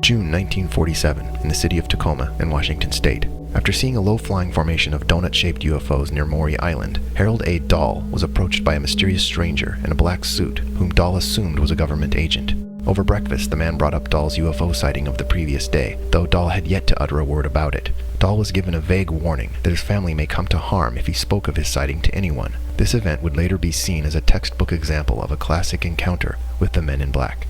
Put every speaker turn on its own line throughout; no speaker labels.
June 1947, in the city of Tacoma in Washington State. After seeing a low-flying formation of donut-shaped UFOs near Maury Island, Harold A. Dahl was approached by a mysterious stranger in a black suit whom Dahl assumed was a government agent. Over breakfast, the man brought up Dahl's UFO sighting of the previous day, though Dahl had yet to utter a word about it. Dahl was given a vague warning that his family may come to harm if he spoke of his sighting to anyone. This event would later be seen as a textbook example of a classic encounter with the men in black.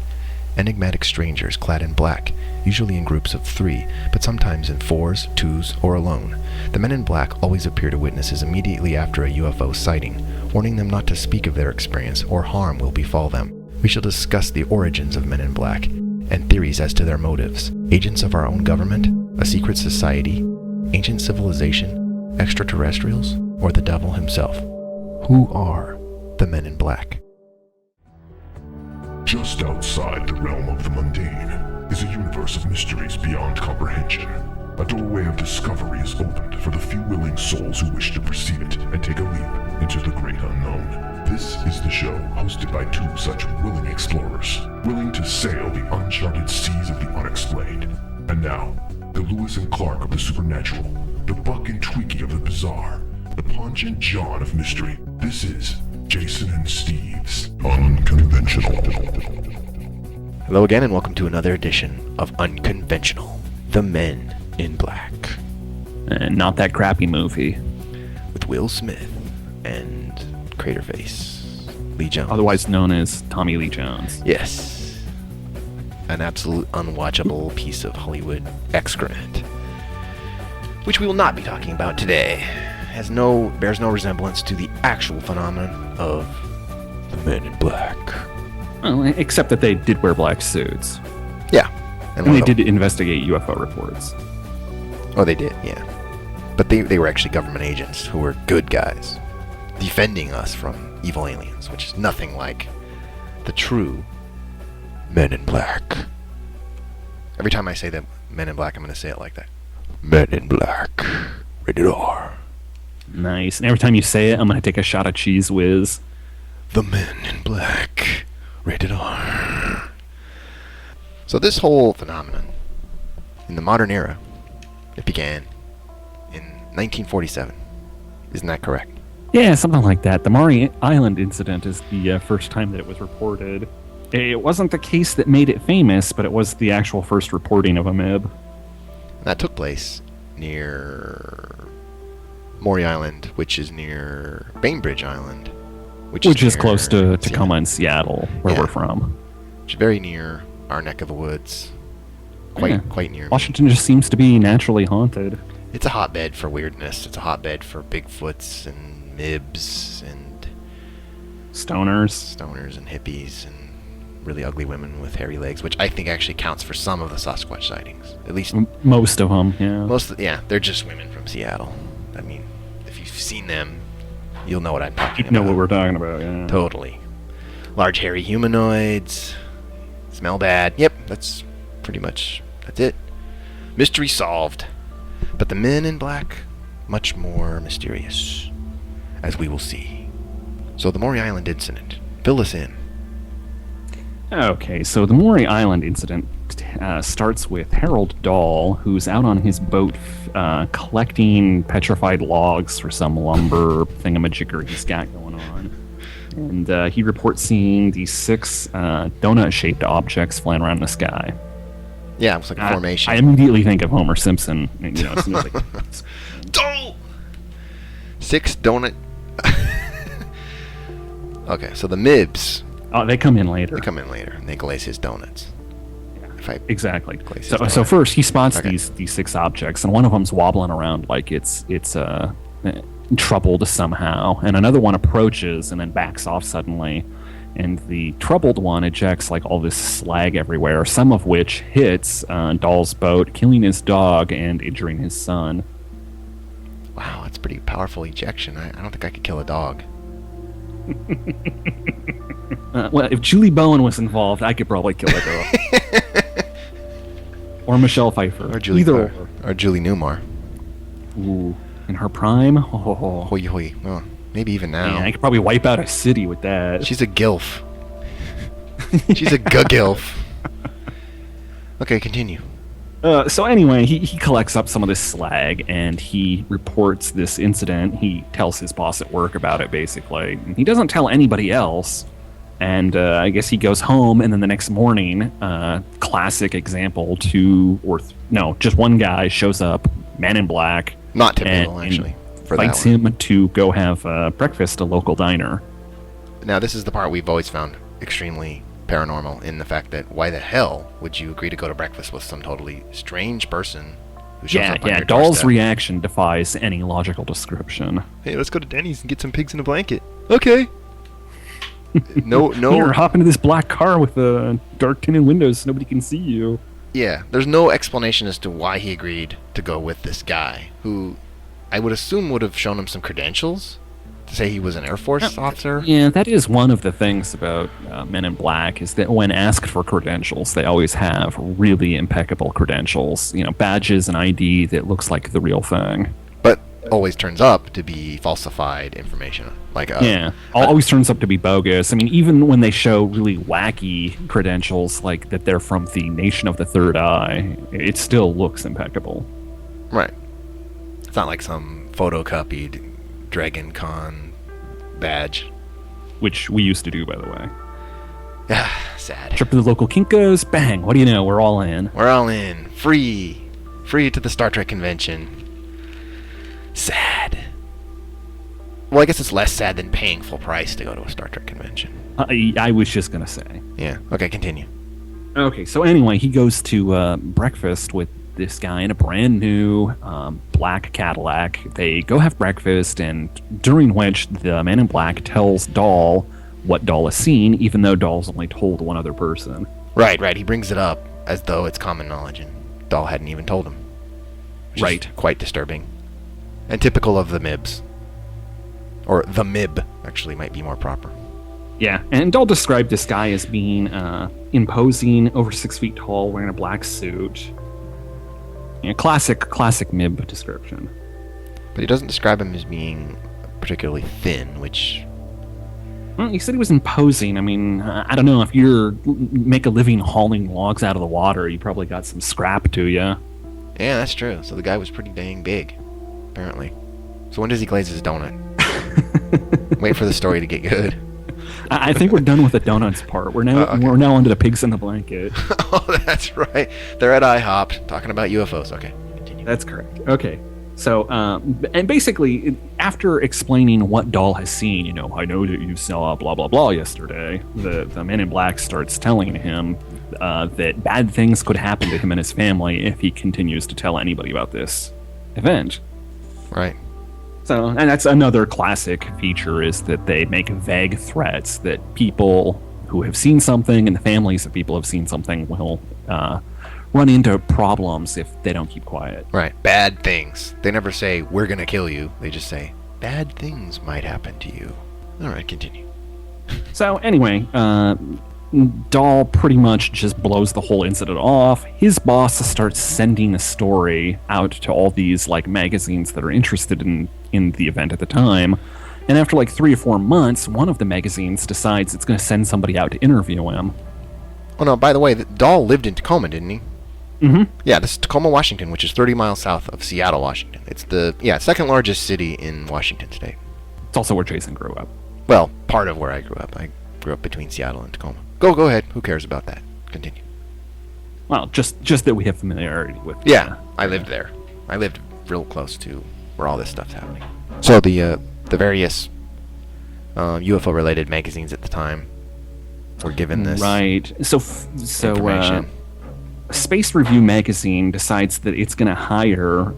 Enigmatic strangers clad in black, usually in groups of 3, but sometimes in 4s, 2s, or alone. The men in black always appear to witnesses immediately after a UFO sighting, warning them not to speak of their experience or harm will befall them. We shall discuss the origins of men in black and theories as to their motives. Agents of our own government, a secret society, ancient civilization, extraterrestrials, or the devil himself. Who are the men in black?
Just outside the realm of the mundane is a universe of mysteries beyond comprehension. A doorway of discovery is opened for the few willing souls who wish to perceive it and take a leap into the great unknown. This is the show hosted by 2 such willing explorers, willing to sail the uncharted seas of the unexplained. And now, the Lewis and Clark of the supernatural, the Buck and Tweaky of the bizarre, the Punch and John of mystery. This is Jason and Steve's Unconventional.
Hello again and welcome to another edition of Unconventional, the Men in Black.
Not that crappy movie.
With Will Smith and Craterface Lee Jones.
Otherwise known as Tommy Lee Jones.
Yes. An absolute unwatchable piece of Hollywood excrement. Which we will not be talking about today. Bears no resemblance to the actual phenomenon of the Men in Black.
Well, except that they did wear black suits.
Yeah.
And they did investigate UFO reports.
Oh, they did, yeah. But they were actually government agents who were good guys, defending us from evil aliens, which is nothing like the true Men in Black. Every time I say that Men in Black, I'm going to say it like that. Men in Black. Rated R.
Nice. And every time you say it, I'm going to take a shot of Cheese Whiz.
The Men in Black. Rated R. So this whole phenomenon, in the modern era, it began in 1947. Isn't that correct?
Yeah, something like that. The Maury Island incident is the first time that it was reported. It wasn't the case that made it famous, but it was the actual first reporting of a MIB.
And that took place near Maury Island, which is near Bainbridge Island, which is
close to Tacoma and Seattle, where we're from.
Which is very near our neck of the woods. Quite near.
Washington just seems to be naturally haunted.
It's a hotbed for weirdness. It's a hotbed for Bigfoots and MIBs and
stoners
and hippies and really ugly women with hairy legs, which I think actually counts for some of the Sasquatch sightings. At least
most of them, yeah.
They're just women from Seattle. I mean, if you've seen them, you'll know what I'm talking about.
You know what we're talking about, yeah.
Totally. Large hairy humanoids. Smell bad. Yep, that's it. Mystery solved. But the Men in Black, much more mysterious, as we will see. So the Maury Island incident. Fill us in.
Okay, so the Maury Island incident starts with Harold Dahl, who's out on his boat collecting petrified logs for some lumber thingamajigger he's got going on. And he reports seeing these 6 donut-shaped objects flying around in the sky.
Yeah, it was like a formation.
I immediately think of Homer Simpson. As soon as
Dahl! 6 donut... Okay, so the MIBs...
Oh, they come in later.
They glaze his donuts.
Yeah, exactly. So first he spots these 6 objects, and one of them's wobbling around like it's troubled somehow, and another one approaches and then backs off suddenly, and the troubled one ejects like all this slag everywhere, some of which hits Dahl's boat, killing his dog and injuring his son.
Wow, that's pretty powerful ejection. I don't think I could kill a dog.
Well, if Julie Bowen was involved, I could probably kill a girl. Or Michelle Pfeiffer.
Or Julie Newmar.
Ooh, in her prime?
Hoi hoi. Well, maybe even now.
Yeah, I could probably wipe out a city with that.
She's a gilf. She's a gilf. Okay, continue.
So anyway, he collects up some of this slag and he reports this incident. He tells his boss at work about it, basically. He doesn't tell anybody else. And I guess he goes home, and then the next morning, classic example, just one guy shows up, man in black.
Not typical, actually.
Invites him to go have breakfast at a local diner.
Now, this is the part we've always found extremely paranormal, in the fact that why the hell would you agree to go to breakfast with some totally strange person who shows up on your
Dahl's
doorstep?
reaction defies any logical description.
Hey, let's go to Denny's and get some pigs in a blanket. Okay. No.
Here, hop into this black car with dark tinted windows so nobody can see you.
Yeah, there's no explanation as to why he agreed to go with this guy, who I would assume would have shown him some credentials to say he was an Air Force officer.
Yeah, that is one of the things about Men in Black, is that when asked for credentials, they always have really impeccable credentials. Badges and ID that looks like the real thing.
But always turns up to be falsified information.
Always turns up to be bogus. I mean, even when they show really wacky credentials, like that they're from the Nation of the Third Eye, it still looks impeccable.
Right. It's not like some photocopied Dragon Con badge.
Which we used to do, by the way.
Sad.
Trip to the local Kinko's, bang, what do you know, we're all in.
We're all in. Free to the Star Trek convention. Sad. Well, I guess it's less sad than paying full price to go to a Star Trek convention.
I was just going to say.
Yeah, okay, continue.
Okay, so anyway, he goes to breakfast with this guy in a brand new black Cadillac. They go have breakfast, and during which the man in black tells Dahl what Dahl has seen, even though Dahl's only told one other person.
Right. He brings it up as though it's common knowledge, and Dahl hadn't even told him. Which is quite disturbing. And typical of the MIBs. Or the MIB, actually, might be more proper.
Yeah, and Dahl described this guy as being imposing, over 6 feet tall, wearing a black suit. Classic MIB description.
But he doesn't describe him as being particularly thin, which...
Well, he said he was imposing. I mean, I don't know, if you make a living hauling logs out of the water, you probably got some scrap to you.
Yeah, that's true. So the guy was pretty dang big, apparently. So when does he glaze his donut? Wait for the story to get good.
I think we're done with the donuts part. We're now onto the pigs in the blanket.
Oh, that's right. They're at IHOP talking about UFOs. Okay, continue.
That's correct. Okay. So, and basically, after explaining what Dahl has seen, I know that you saw blah, blah, blah yesterday, the man in black starts telling him that bad things could happen to him and his family if he continues to tell anybody about this event.
Right.
So, and that's another classic feature, is that they make vague threats that people who have seen something and the families of people who have seen something will run into problems if they don't keep quiet.
Right. Bad things. They never say, we're going to kill you. They just say, bad things might happen to you. All right, continue.
So anyway, Dahl pretty much just blows the whole incident off. His boss starts sending a story out to all these magazines that are interested in the event at the time. And after 3 or 4 months, one of the magazines decides it's going to send somebody out to interview him.
Oh no, by the way, Dahl lived in Tacoma, didn't he?
Mm-hmm.
Yeah, this is Tacoma, Washington, which is 30 miles south of Seattle, Washington. It's the second largest city in Washington state.
It's also where Jason grew up.
Well, part of where I grew up. I grew up between Seattle and Tacoma. Go ahead. Who cares about that? Continue.
Well, just that we have familiarity with.
Yeah, I lived there. I lived real close to where all this stuff's happening. So the various UFO-related magazines at the time were given this
information. Space Review magazine decides that it's going to hire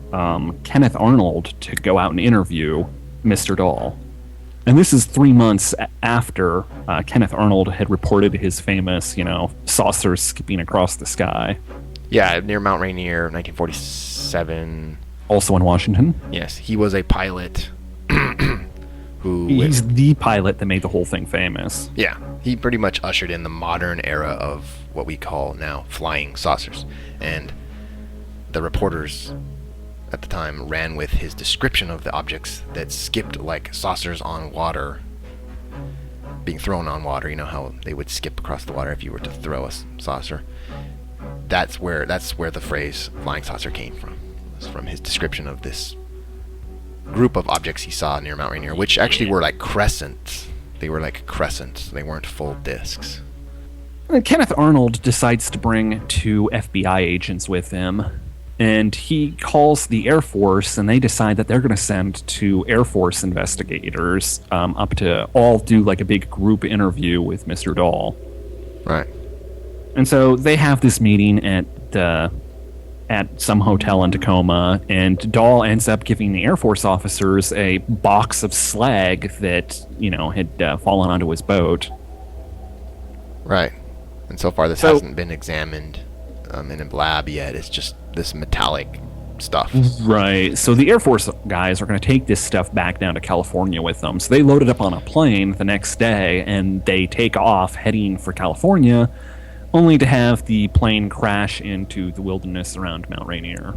Kenneth Arnold to go out and interview Mr. Dahl. And this is 3 months after Kenneth Arnold had reported his famous, saucers skipping across the sky.
Yeah, near Mount Rainier, 1947.
Also in Washington.
Yes, he was a pilot who...
He's the pilot that made the whole thing famous.
Yeah, he pretty much ushered in the modern era of what we call now flying saucers. And the reporters at the time ran with his description of the objects that skipped like saucers on water, being thrown on water. You know how they would skip across the water if you were to throw a saucer. that's where the phrase flying saucer came from. It was from his description of this group of objects he saw near Mount Rainier, which actually were like crescents. They were like crescents. They weren't full discs.
Kenneth Arnold decides to bring 2 FBI agents with him, and he calls the Air Force, and they decide that they're going to send 2 Air Force investigators up to all do like a big group interview with Mr. Dahl.
Right.
And so they have this meeting at some hotel in Tacoma, and Dahl ends up giving the Air Force officers a box of slag that, had fallen onto his boat.
Right. And so far this hasn't been examined in a lab yet. It's just this metallic stuff.
Right. So the Air Force guys are going to take this stuff back down to California with them. So they load it up on a plane the next day, and they take off heading for California, only to have the plane crash into the wilderness around Mount Rainier.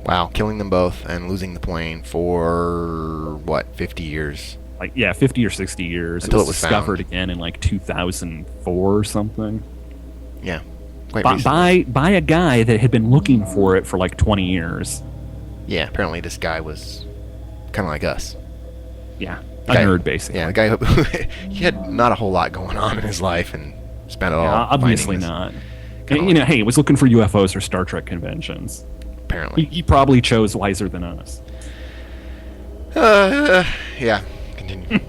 Wow, killing them both and losing the plane for, 50 years?
50 or 60 years.
Until
it was discovered again in 2004 or something.
Yeah.
By a guy that had been looking for it for 20 years.
Yeah, apparently this guy was kind of like us.
Yeah, a nerd, basically.
Yeah, the guy who he had not a whole lot going on in his life and spent it all.
Obviously not. And, he was looking for UFOs or Star Trek conventions.
Apparently.
He probably chose wiser than us.
Yeah. Continue.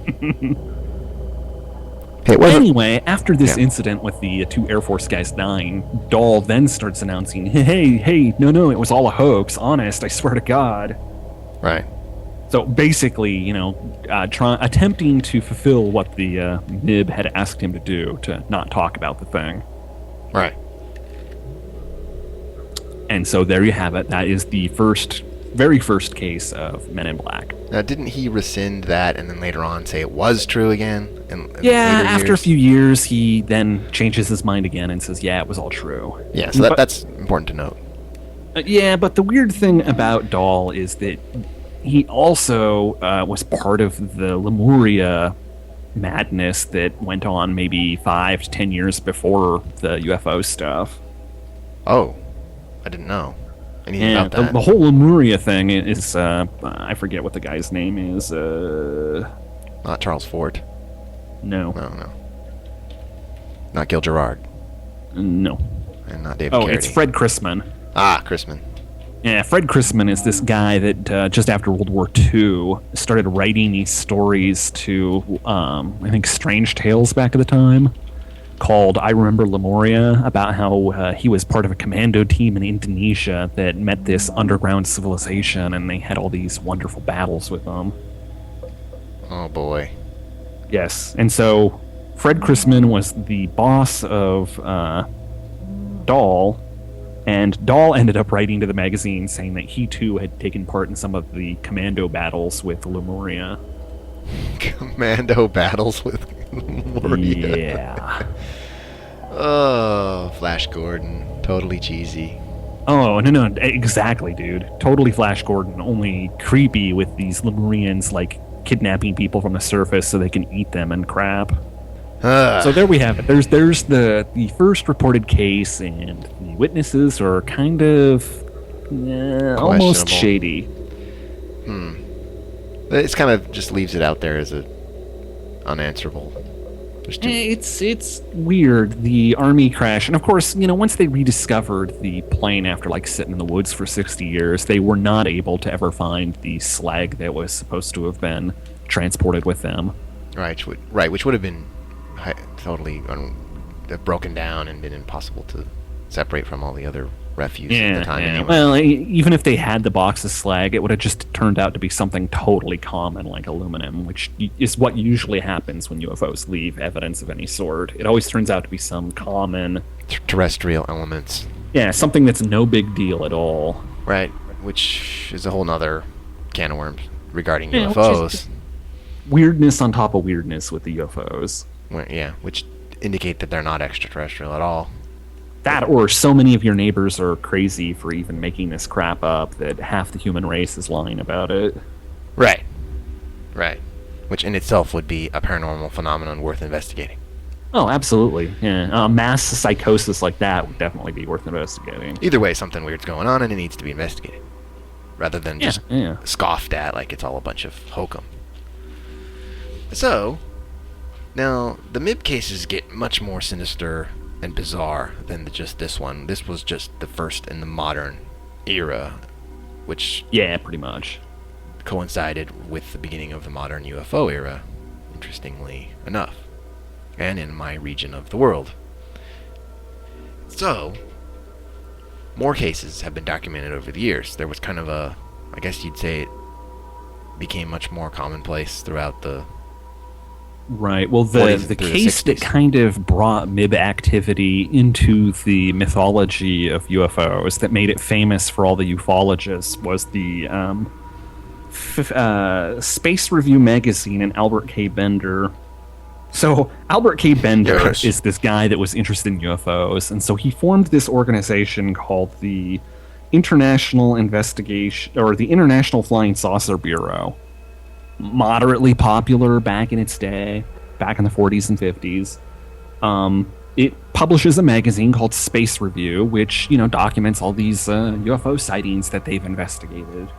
Anyway, after this incident with the 2 Air Force guys dying, Dahl then starts announcing, hey, no, it was all a hoax. Honest, I swear to God.
Right.
So basically, attempting to fulfill what the MIB had asked him to do, to not talk about the thing.
Right.
And so there you have it. That is the very first case of Men in Black.
Now, didn't he rescind that and then later on say it was true again?
After a few years, he then changes his mind again and says, yeah, it was all true.
Yeah, so that's important to note.
But the weird thing about Dahl is that he also was part of the Lemuria madness that went on maybe 5 to 10 years before the UFO stuff.
Oh, I didn't know anything about that.
The whole Lemuria thing is, I forget what the guy's name is.
Not Charles Fort.
No.
No. Not Gil Gerard.
No.
And not David Carradine.
It's Fred Chrisman.
Ah, Chrisman.
Yeah, Fred Chrisman is this guy that just after World War II started writing these stories to, I think, Strange Tales back at the time, called I Remember Lemuria, about how he was part of a commando team in Indonesia that met this underground civilization, and they had all these wonderful battles with them.
Oh, boy.
Yes, and so Fred Chrisman was the boss of Dahl, and Dahl ended up writing to the magazine saying that he too had taken part in some of the commando battles with Lemuria.
Commando battles with Lemuria.
Yeah.
Oh, Flash Gordon. Totally cheesy.
Oh, no, exactly, dude. Totally Flash Gordon, only creepy with these Lemurians, kidnapping people from the surface so they can eat them and crap. So there we have it. There's the first reported case, and the witnesses are kind of almost shady.
It's kind of just leaves it out there as unanswerable.
It's weird, the Army crash. And of course, once they rediscovered the plane after sitting in the woods for 60 years, they were not able to ever find the slag that was supposed to have been transported with them.
Right, which would have been totally broken down and been impossible to separate from all the other refuse at the time anyway.
Well, even if they had the box of slag, it would have just turned out to be something totally common like aluminum, which is what usually happens when UFOs leave evidence of any sort. It always turns out to be some common
terrestrial elements.
Yeah, something that's no big deal at all.
Right, which is a whole nother can of worms regarding UFOs.
Weirdness on top of weirdness with the UFOs.
Which indicate that they're not extraterrestrial at all.
That, or so many of your neighbors are crazy for even making this crap up that half the human race is lying about it.
Right. Which in itself would be a paranormal phenomenon worth investigating.
Oh, absolutely. Yeah, mass psychosis like that would definitely be worth investigating.
Either way, something weird's going on and it needs to be investigated, rather than just scoffed at like it's all a bunch of hokum. So, now the MIB cases get much more sinister and bizarre than just this one. This was just the first in the modern era, which
pretty much
coincided with the beginning of the modern UFO era, interestingly enough, and in my region of the world. So, more cases have been documented over the years. There was kind of I guess you'd say it became much more commonplace throughout the...
Right. Well, the case that kind of brought MIB activity into the mythology of UFOs, that made it famous for all the ufologists, was the Space Review magazine and Albert K. Bender. So Albert K. Bender is this guy that was interested in UFOs, and so he formed this organization called the International Investigation, or the International Flying Saucer Bureau. Moderately popular back in its day, back in the 40s and 50s. It publishes a magazine called Space Review, which, documents all these UFO sightings that they've investigated.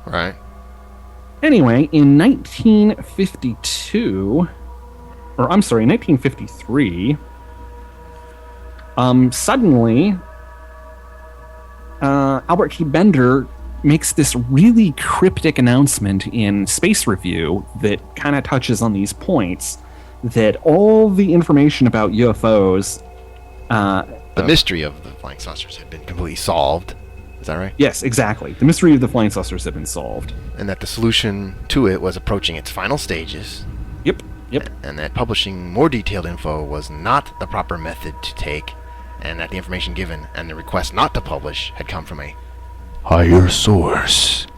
Right.
Anyway, in 1953, suddenly, Albert K. Bender makes this really cryptic announcement in Space Review that kind of touches on these points, that all the information about UFOs...
the mystery of the flying saucers had been completely solved. Is that right?
Yes, exactly. The mystery of the flying saucers had been solved.
And that the solution to it was approaching its final stages.
Yep.
And that publishing more detailed info was not the proper method to take, and that the information given and the request not to publish had come from a higher source.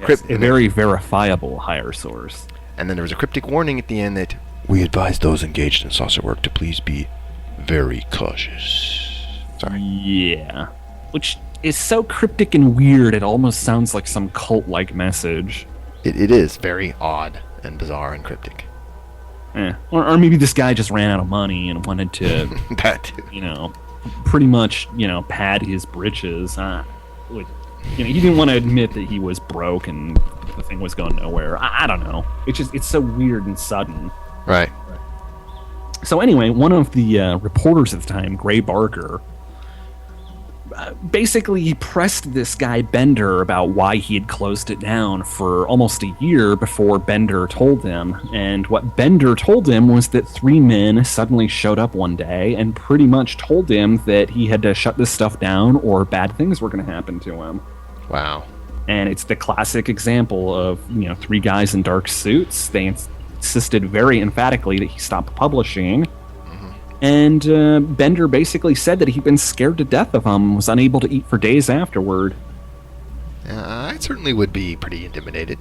Yes, a very verifiable higher source.
And then there was a cryptic warning at the end that we advise those engaged in saucer work to please be very cautious. Sorry.
Yeah. Which is so cryptic and weird, it almost sounds like some cult-like message.
It is very odd and bizarre and cryptic.
Or maybe this guy just ran out of money and wanted to,
that too.
Pretty much, pad his britches. He didn't want to admit that he was broke and the thing was going nowhere. I don't know. It's so weird and sudden.
Right.
So anyway, one of the reporters at the time, Gray Barker, basically he pressed this guy Bender about why he had closed it down for almost a year before Bender told him. And what Bender told him was that 3 men suddenly showed up one day and pretty much told him that he had to shut this stuff down or bad things were going to happen to him.
Wow.
And it's the classic example of, 3 guys in dark suits. They insisted very emphatically that he stop publishing. And Bender basically said that he'd been scared to death of him, was unable to eat for days afterward.
I certainly would be pretty intimidated.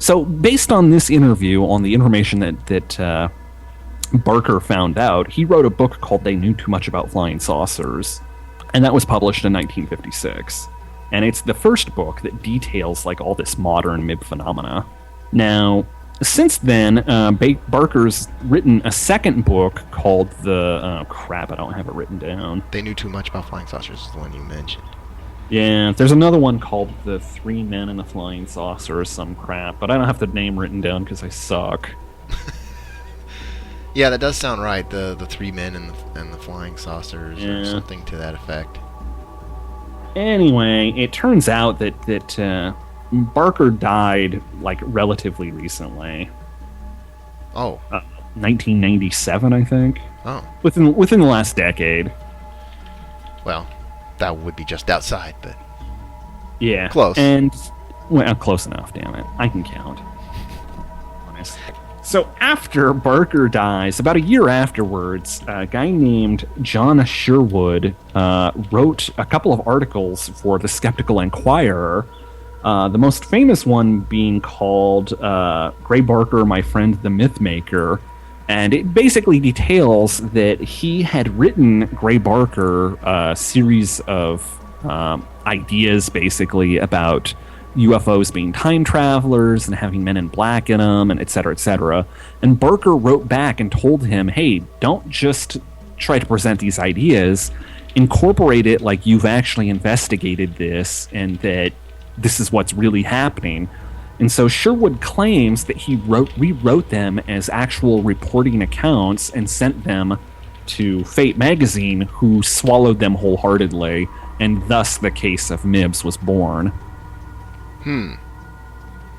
So, based on this interview, on the information that Barker found out, he wrote a book called They Knew Too Much About Flying Saucers, and that was published in 1956. And it's the first book that details all this modern MIB phenomena. Now, since then, Barker's written a second book called I don't have it written down.
They Knew Too Much About Flying Saucers is the one you mentioned.
Yeah, there's another one called The 3 Men in the Flying Saucer or some crap, but I don't have the name written down because I suck.
Yeah, that does sound right. The 3 men and the flying saucers, or something to that effect.
Anyway, it turns out that Barker died relatively recently. 1997, I think.
Oh.
Within the last decade.
Well, that would be just outside, but
yeah,
close.
And close enough. Damn it, I can count. Honest. So after Barker dies, about a year afterwards, a guy named John Sherwood wrote a couple of articles for the Skeptical Inquirer. The most famous one being called Gray Barker, My Friend the Mythmaker. And it basically details that he had written Gray Barker a series of ideas, basically, about UFOs being time travelers and having men in black in them, and et cetera, et cetera. And Barker wrote back and told him, hey, don't just try to present these ideas, incorporate it like you've actually investigated this and that this is what's really happening. And so Sherwood claims that he rewrote them as actual reporting accounts and sent them to Fate magazine, who swallowed them wholeheartedly, and thus the case of Mibbs was born.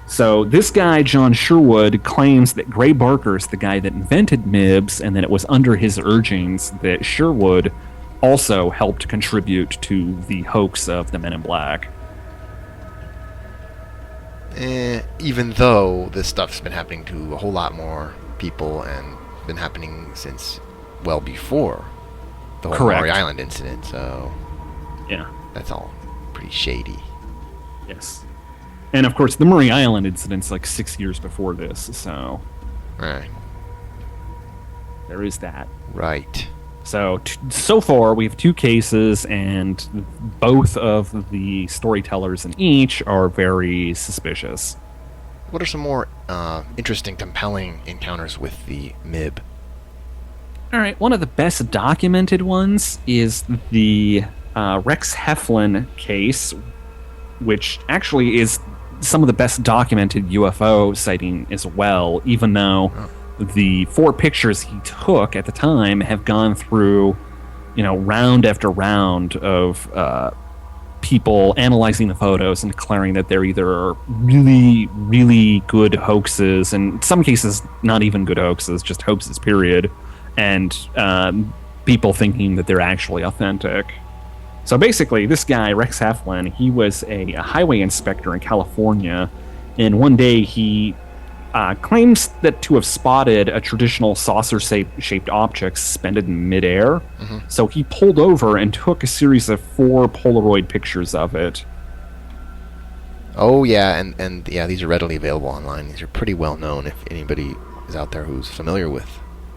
So this guy, John Sherwood, claims that Gray Barker is the guy that invented Mibbs, and that it was under his urgings that Sherwood also helped contribute to the hoax of the Men in Black.
Even though this stuff's been happening to a whole lot more people and been happening since well before the whole
Correct.
Maury Island incident, so
Yeah.
that's all pretty shady.
Yes. And of course, the Maury Island incident's like 6 years before this, so
Right.
there is that.
Right.
So, so far, we have 2 cases, and both of the storytellers in each are very suspicious.
What are some more interesting, compelling encounters with the MIB?
All right, one of the best documented ones is the Rex Heflin case, which actually is some of the best documented UFO sighting as well, even though the 4 pictures he took at the time have gone through, round after round of people analyzing the photos and declaring that they're either really, really good hoaxes, and in some cases not even good hoaxes, just hoaxes, period, and people thinking that they're actually authentic. So basically, this guy, Rex Heflin, he was a highway inspector in California, and one day he claims that to have spotted a traditional saucer-shaped object suspended in midair. Mm-hmm. So he pulled over and took a series of 4 Polaroid pictures of it.
Oh, yeah, and yeah, these are readily available online. These are pretty well known if anybody is out there who's familiar with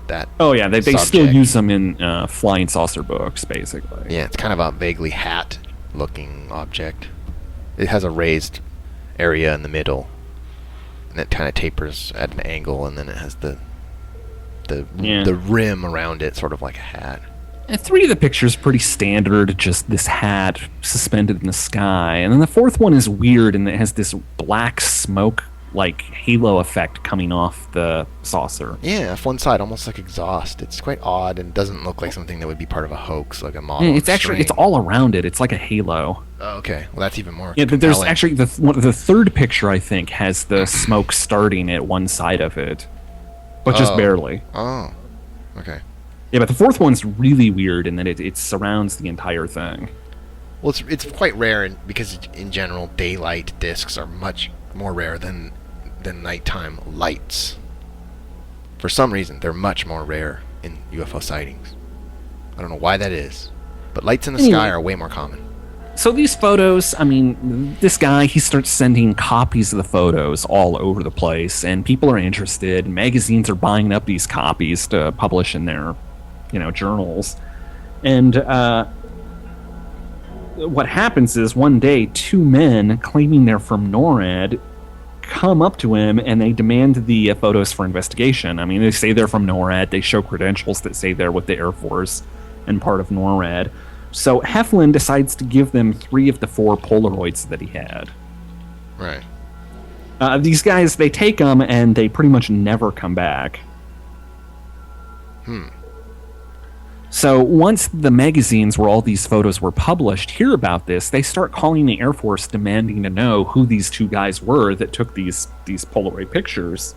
that.
Oh, yeah, they still use them in flying saucer books, basically.
Yeah, it's kind of a vaguely hat-looking object. It has a raised area in the middle, and it kind of tapers at an angle, and then it has the rim around it, sort of like a hat.
And 3 of the pictures pretty standard, just this hat suspended in the sky. And then the 4th one is weird, and it has this black smoke, like halo effect coming off the saucer.
Yeah, off one side, almost like exhaust. It's quite odd and doesn't look like something that would be part of a hoax, like a model.
Yeah, it's all around it. It's like a halo.
Oh, okay. Well, that's even more.
Yeah,
compelling.
there's actually the 3rd picture, I think, has the smoke starting at one side of it, but just barely.
Oh, okay.
Yeah, but the 4th one's really weird in that it surrounds the entire thing.
Well, it's quite rare because in general, daylight discs are much more rare than nighttime lights. For some reason, they're much more rare in UFO sightings. I don't know why that is, but lights in the sky are way more common.
So these photos, I mean, this guy, he starts sending copies of the photos all over the place, and people are interested. Magazines are buying up these copies to publish in their, journals. And what happens is one day, 2 men claiming they're from NORAD come up to him and they demand the photos for investigation. I mean, they say they're from NORAD. They show credentials that say they're with the Air Force and part of NORAD. So Heflin decides to give them 3 of the 4 Polaroids that he had.
Right.
These guys, they take them and they pretty much never come back. So once the magazines where all these photos were published hear about this, they start calling the Air Force demanding to know who these 2 guys were that took these Polaroid pictures.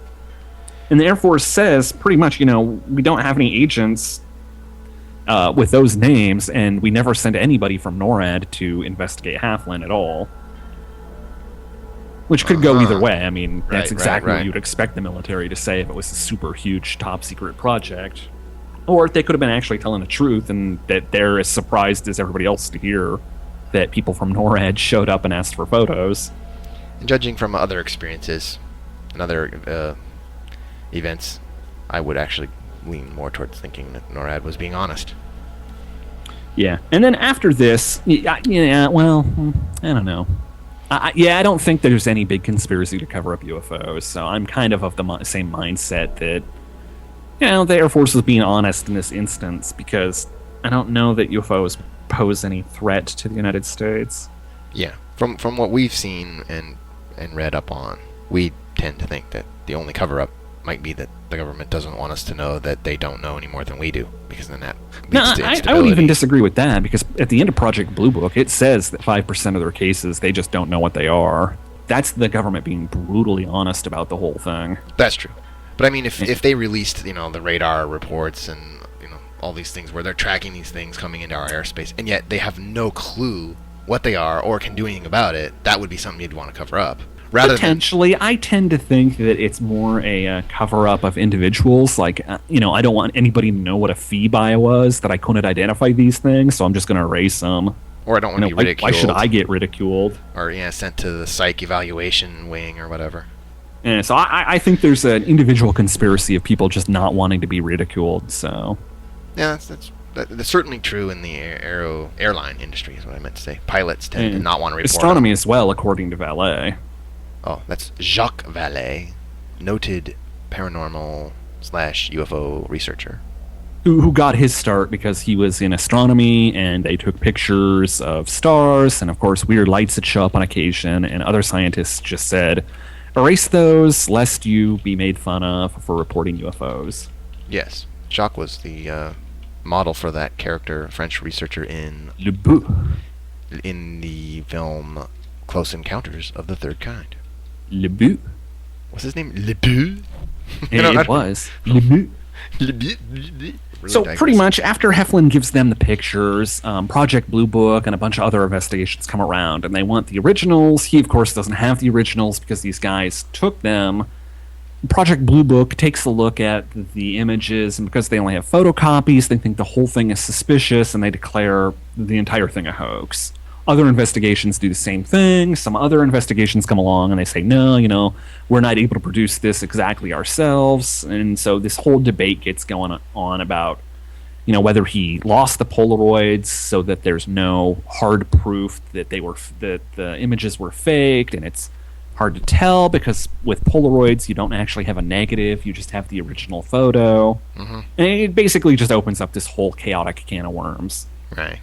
And the Air Force says pretty much, we don't have any agents with those names, and we never send anybody from NORAD to investigate Heflin at all. Which could go either way. I mean, that's exactly what you'd expect the military to say if it was a super huge top secret project. Or they could have been actually telling the truth, and that they're as surprised as everybody else to hear that people from NORAD showed up and asked for photos.
And judging from other experiences and other events, I would actually lean more towards thinking that NORAD was being honest.
Yeah, and then after this, well, I don't know. I don't think there's any big conspiracy to cover up UFOs. So I'm kind of the same mindset that, the Air Force is being honest in this instance, because I don't know that UFOs pose any threat to the United States.
Yeah, from what we've seen and read up on, we tend to think that the only cover-up might be that the government doesn't want us to know that they don't know any more than we do, because then that leads to instability.
I would even disagree with that, because at the end of Project Blue Book, it says that 5% of their cases, they just don't know what they are. That's the government being brutally honest about the whole thing.
That's true. But I mean, if they released, the radar reports and, all these things where they're tracking these things coming into our airspace, and yet they have no clue what they are or can do anything about it, that would be something you'd want to cover up.
Potentially, I tend to think that it's more a cover-up of individuals. Like, I don't want anybody to know what a Phoebe was, that I couldn't identify these things, so I'm just going to erase them.
Or I don't want to be ridiculed.
Why should I get ridiculed?
Or, sent to the psych evaluation wing or whatever.
Yeah, so I think there's an individual conspiracy of people just not wanting to be ridiculed, so...
Yeah, that's certainly true in the airline industry, is what I meant to say. Pilots tend to not want to report
astronomy as well, according to Vallée.
Oh, that's Jacques Vallée, noted paranormal/UFO researcher.
Who got his start because he was in astronomy, and they took pictures of stars, and of course weird lights that show up on occasion, and other scientists just said, erase those, lest you be made fun of for reporting UFOs.
Yes, Jacques was the model for that character, French researcher in
Le Bout,
in the film Close Encounters of the Third Kind.
Le Bout.
What's his name? Le Bout?
It was. Le Bout.
Le Bout. Really
so pretty much after Heflin gives them the pictures, Project Blue Book and a bunch of other investigations come around, and they want the originals. He, of course, doesn't have the originals because these guys took them. Project Blue Book takes a look at the images, and because they only have photocopies, they think the whole thing is suspicious, and they declare the entire thing a hoax. Other investigations do the same thing. Some other investigations come along, and they say, no, we're not able to produce this exactly ourselves. And so this whole debate gets going on about, whether he lost the Polaroids so that there's no hard proof that that the images were faked, and it's hard to tell because with Polaroids you don't actually have a negative, you just have the original photo. Mm-hmm. And it basically just opens up this whole chaotic can of worms.
Right.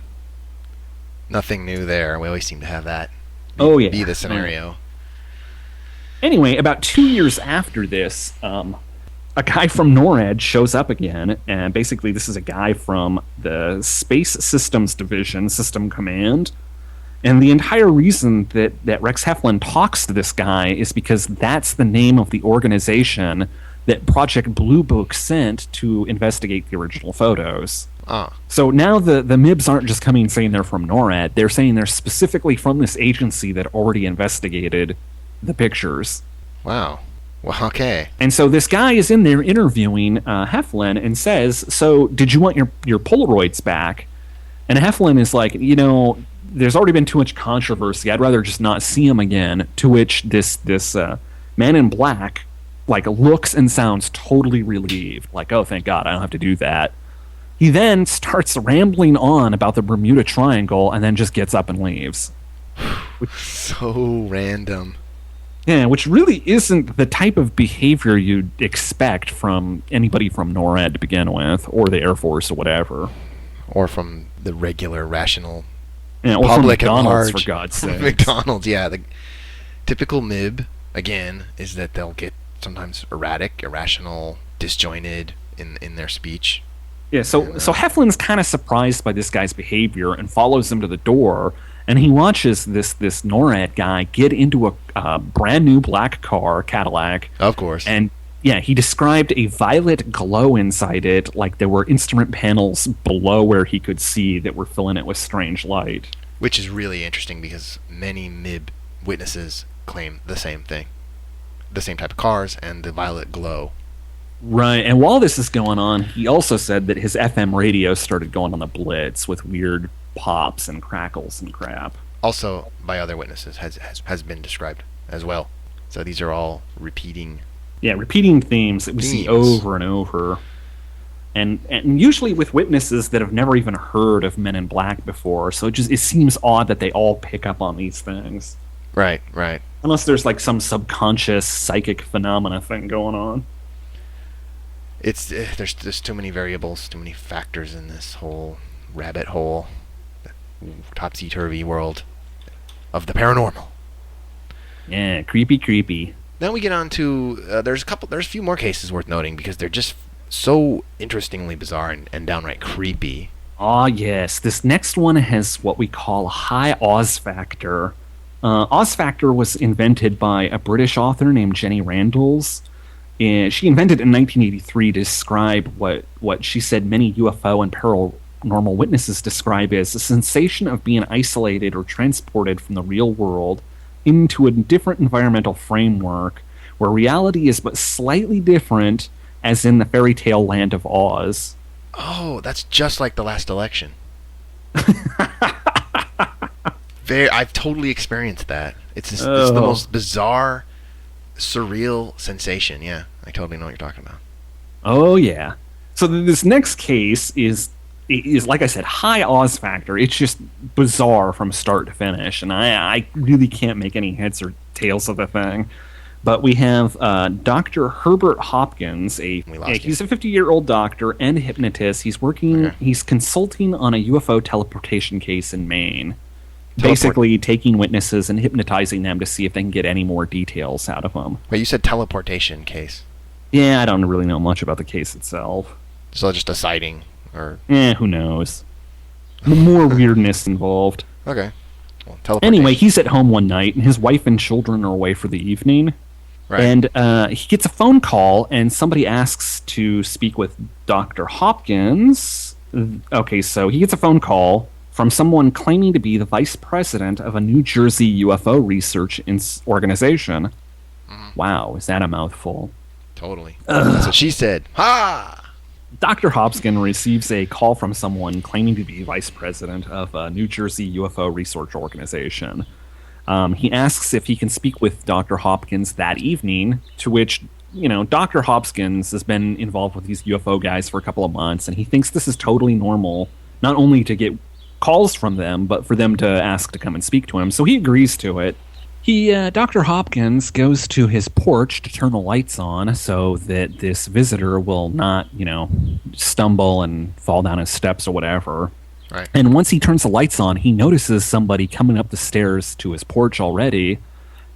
Nothing new there. We always seem to have that be the scenario.
Anyway, about 2 years after this, a guy from NORAD shows up again, and basically this is a guy from the Space Systems Division, System Command. And the entire reason that Rex Heflin talks to this guy is because that's the name of the organization that Project Blue Book sent to investigate the original photos. So now the MIBs aren't just coming saying they're from NORAD, they're saying they're specifically from this agency that already investigated the pictures.
Wow. Well, okay.
And so this guy is in there interviewing Heflin and says, so did you want your Polaroids back? And Heflin is like, there's already been too much controversy. I'd rather just not see him again. To which this man in black looks and sounds totally relieved. Like, oh, thank God, I don't have to do that. He then starts rambling on about the Bermuda Triangle and then just gets up and leaves.
So random.
Yeah, which really isn't the type of behavior you'd expect from anybody from NORAD to begin with, or the Air Force or whatever.
Or from the regular, rational
or
public
from McDonald's,
at large.
For God's sake.
McDonald's, yeah. The typical MIB, again, is that they'll get sometimes erratic, irrational, disjointed in their speech.
Yeah, so Heflin's kind of surprised by this guy's behavior and follows him to the door, and he watches this NORAD guy get into a brand new black car, Cadillac.
Of course.
And yeah, he described a violet glow inside it, like there were instrument panels below where he could see that were filling it with strange light.
Which is really interesting because many MIB witnesses claim the same thing. The same type of cars and the violet glow.
Right, and while this is going on, he also said that his FM radio started going on the blitz with weird pops and crackles and crap.
Also, by other witnesses, has been described as well. So these are all repeating
themes that we see over and over. And usually with witnesses that have never even heard of Men in Black before, so it seems odd that they all pick up on these things.
Right, right.
Unless there's like some subconscious psychic phenomena thing going on.
It's there's too many variables, too many factors in this whole rabbit hole, topsy-turvy world of the paranormal.
Yeah, creepy.
Then we get on to there's a few more cases worth noting because they're just so interestingly bizarre and downright creepy.
Ah, yes. This next one has what we call a high Oz factor. Oz factor was invented by a British author named Jenny Randalls. She invented it in 1983 to describe what she said many UFO and paranormal witnesses describe as a sensation of being isolated or transported from the real world into a different environmental framework where reality is but slightly different, as in the fairy tale land of Oz.
Oh, that's just like the last election. I've totally experienced that. It's the most bizarre, surreal sensation. Yeah, I totally know what you're talking about.
Oh yeah. So this next case is like I said, high Oz factor. It's just bizarre from start to finish, and I really can't make any heads or tails of the thing. But we have Dr. Herbert Hopkins. He's a 50-year-old doctor and hypnotist. He's consulting on a UFO teleportation case in Maine. Basically taking witnesses and hypnotizing them to see if they can get any more details out of them.
Wait, you said teleportation case.
Yeah, I don't really know much about the case itself.
So just a sighting, or...
who knows? More weirdness involved.
Okay. Well, teleportation.
Anyway, he's at home one night, and his wife and children are away for the evening.
Right.
And he gets a phone call, and somebody asks to speak with Dr. Hopkins. Okay, so he gets a phone call from someone claiming to be the vice president of a New Jersey UFO research organization. Mm-hmm. Wow, is that a mouthful?
Totally. That's what she said. Ha!
Dr. Hopkins receives a call from someone claiming to be vice president of a New Jersey UFO research organization. He asks if he can speak with Dr. Hopkins that evening, to which, Dr. Hopkins has been involved with these UFO guys for a couple of months, and he thinks this is totally normal, not only to get calls from them, but for them to ask to come and speak to him. So he agrees to it. Dr. Hopkins goes to his porch to turn the lights on so that this visitor will not, stumble and fall down his steps or whatever.
Right.
And once he turns the lights on, he notices somebody coming up the stairs to his porch already.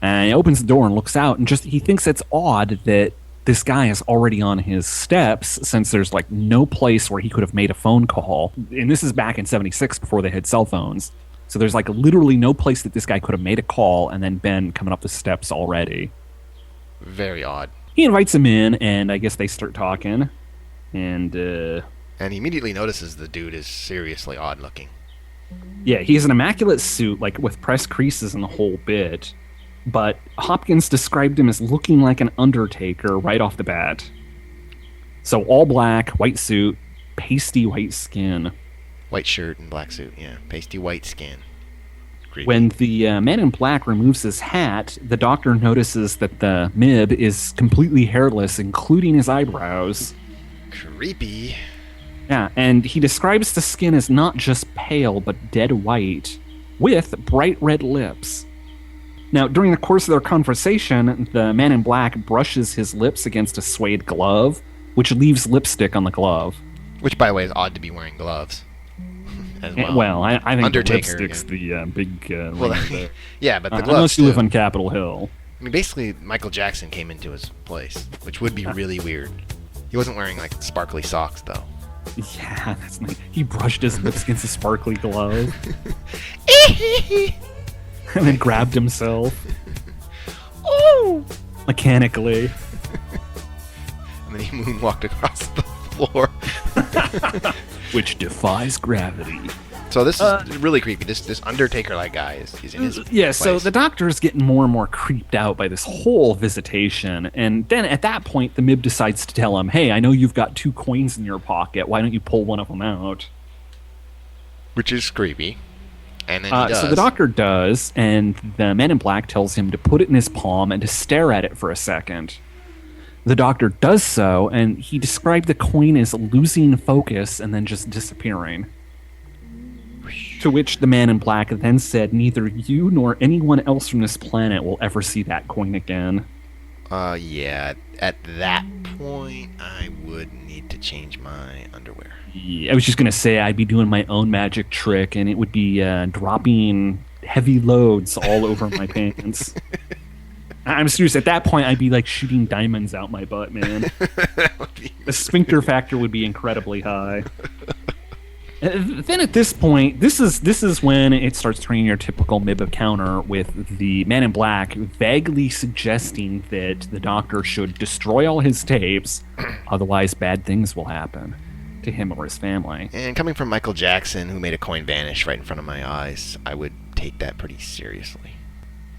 And he opens the door and looks out, and he thinks it's odd that this guy is already on his steps, since there's like no place where he could have made a phone call. And this is back in 76 before they had cell phones. So there's like literally no place that this guy could have made a call and then been coming up the steps already.
Very odd.
He invites him in, and I guess they start talking. And
he immediately notices the dude is seriously odd looking.
Yeah, he has an immaculate suit, like with pressed creases and the whole bit. But Hopkins described him as looking like an undertaker right off the bat. So all black, white suit, pasty white skin.
White shirt and black suit, yeah. Pasty white skin. Creepy.
When the man in black removes his hat, the doctor notices that the MIB is completely hairless, including his eyebrows.
Creepy.
Yeah, and he describes the skin as not just pale, but dead white, with bright red lips. Now, during the course of their conversation, the man in black brushes his lips against a suede glove, which leaves lipstick on the glove.
Which, by the way, is odd to be wearing gloves. As well.
Well, I think
Undertaker,
the lipstick's the big
well,
there.
Yeah, but the gloves
unless you
too.
live on Capitol Hill.
I mean, basically, Michael Jackson came into his place, which would be really weird. He wasn't wearing, like, sparkly socks, though.
Yeah, that's nice. He brushed his lips against a sparkly glove. And then grabbed himself.
Ooh!
Mechanically.
And then he moonwalked across the floor.
Which defies gravity.
So this is really creepy. This Undertaker-like guy is in his place.
So the doctor's getting more and more creeped out by this whole visitation. And then at that point, the MIB decides to tell him, hey, I know you've got 2 coins in your pocket. Why don't you pull one of them out?
Which is creepy. And then he does.
So the doctor does, and the man in black tells him to put it in his palm and to stare at it for a second. The doctor does so, and he described the coin as losing focus and then just disappearing. To which the man in black then said, neither you nor anyone else from this planet will ever see that coin again.
Yeah. At that point, I would need to change my underwear.
Yeah, I was just going to say I'd be doing my own magic trick, and it would be dropping heavy loads all over my pants. I'm serious. At that point, I'd be like shooting diamonds out my butt, man. The sphincter factor would be incredibly high. Then at this point, this is when it starts turning your typical MIB encounter with the man in black vaguely suggesting that the doctor should destroy all his tapes, otherwise bad things will happen to him or his family.
And coming from Michael Jackson, who made a coin vanish right in front of my eyes, I would take that pretty seriously.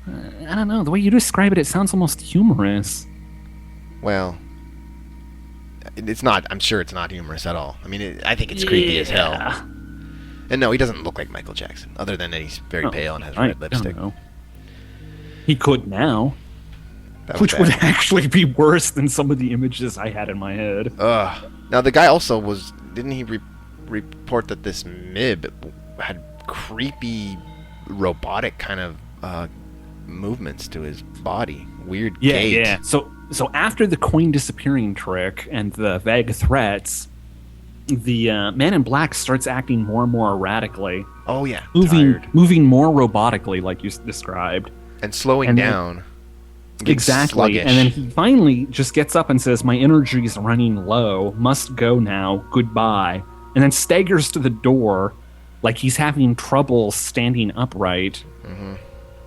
I don't know. The way you describe it, it sounds almost humorous.
Well, it's not. I'm sure it's not humorous at all. I mean, I think it's creepy as hell. And no, he doesn't look like Michael Jackson, other than that he's very pale and has red lipstick.
Don't know. He could now, which would actually be worse than some of the images I had in my head.
Now, the guy also was... Didn't he report that this MIB had creepy, robotic kind of movements to his body? Weird gait.
Yeah. So after the coin disappearing trick and the vague threats, the man in black starts acting more and more erratically.
Oh, yeah.
Moving more robotically, like you described.
And slowing down.
Exactly.
Sluggish.
And then he finally just gets up and says, my energy is running low. Must go now. Goodbye. And then staggers to the door like he's having trouble standing upright. Mm-hmm.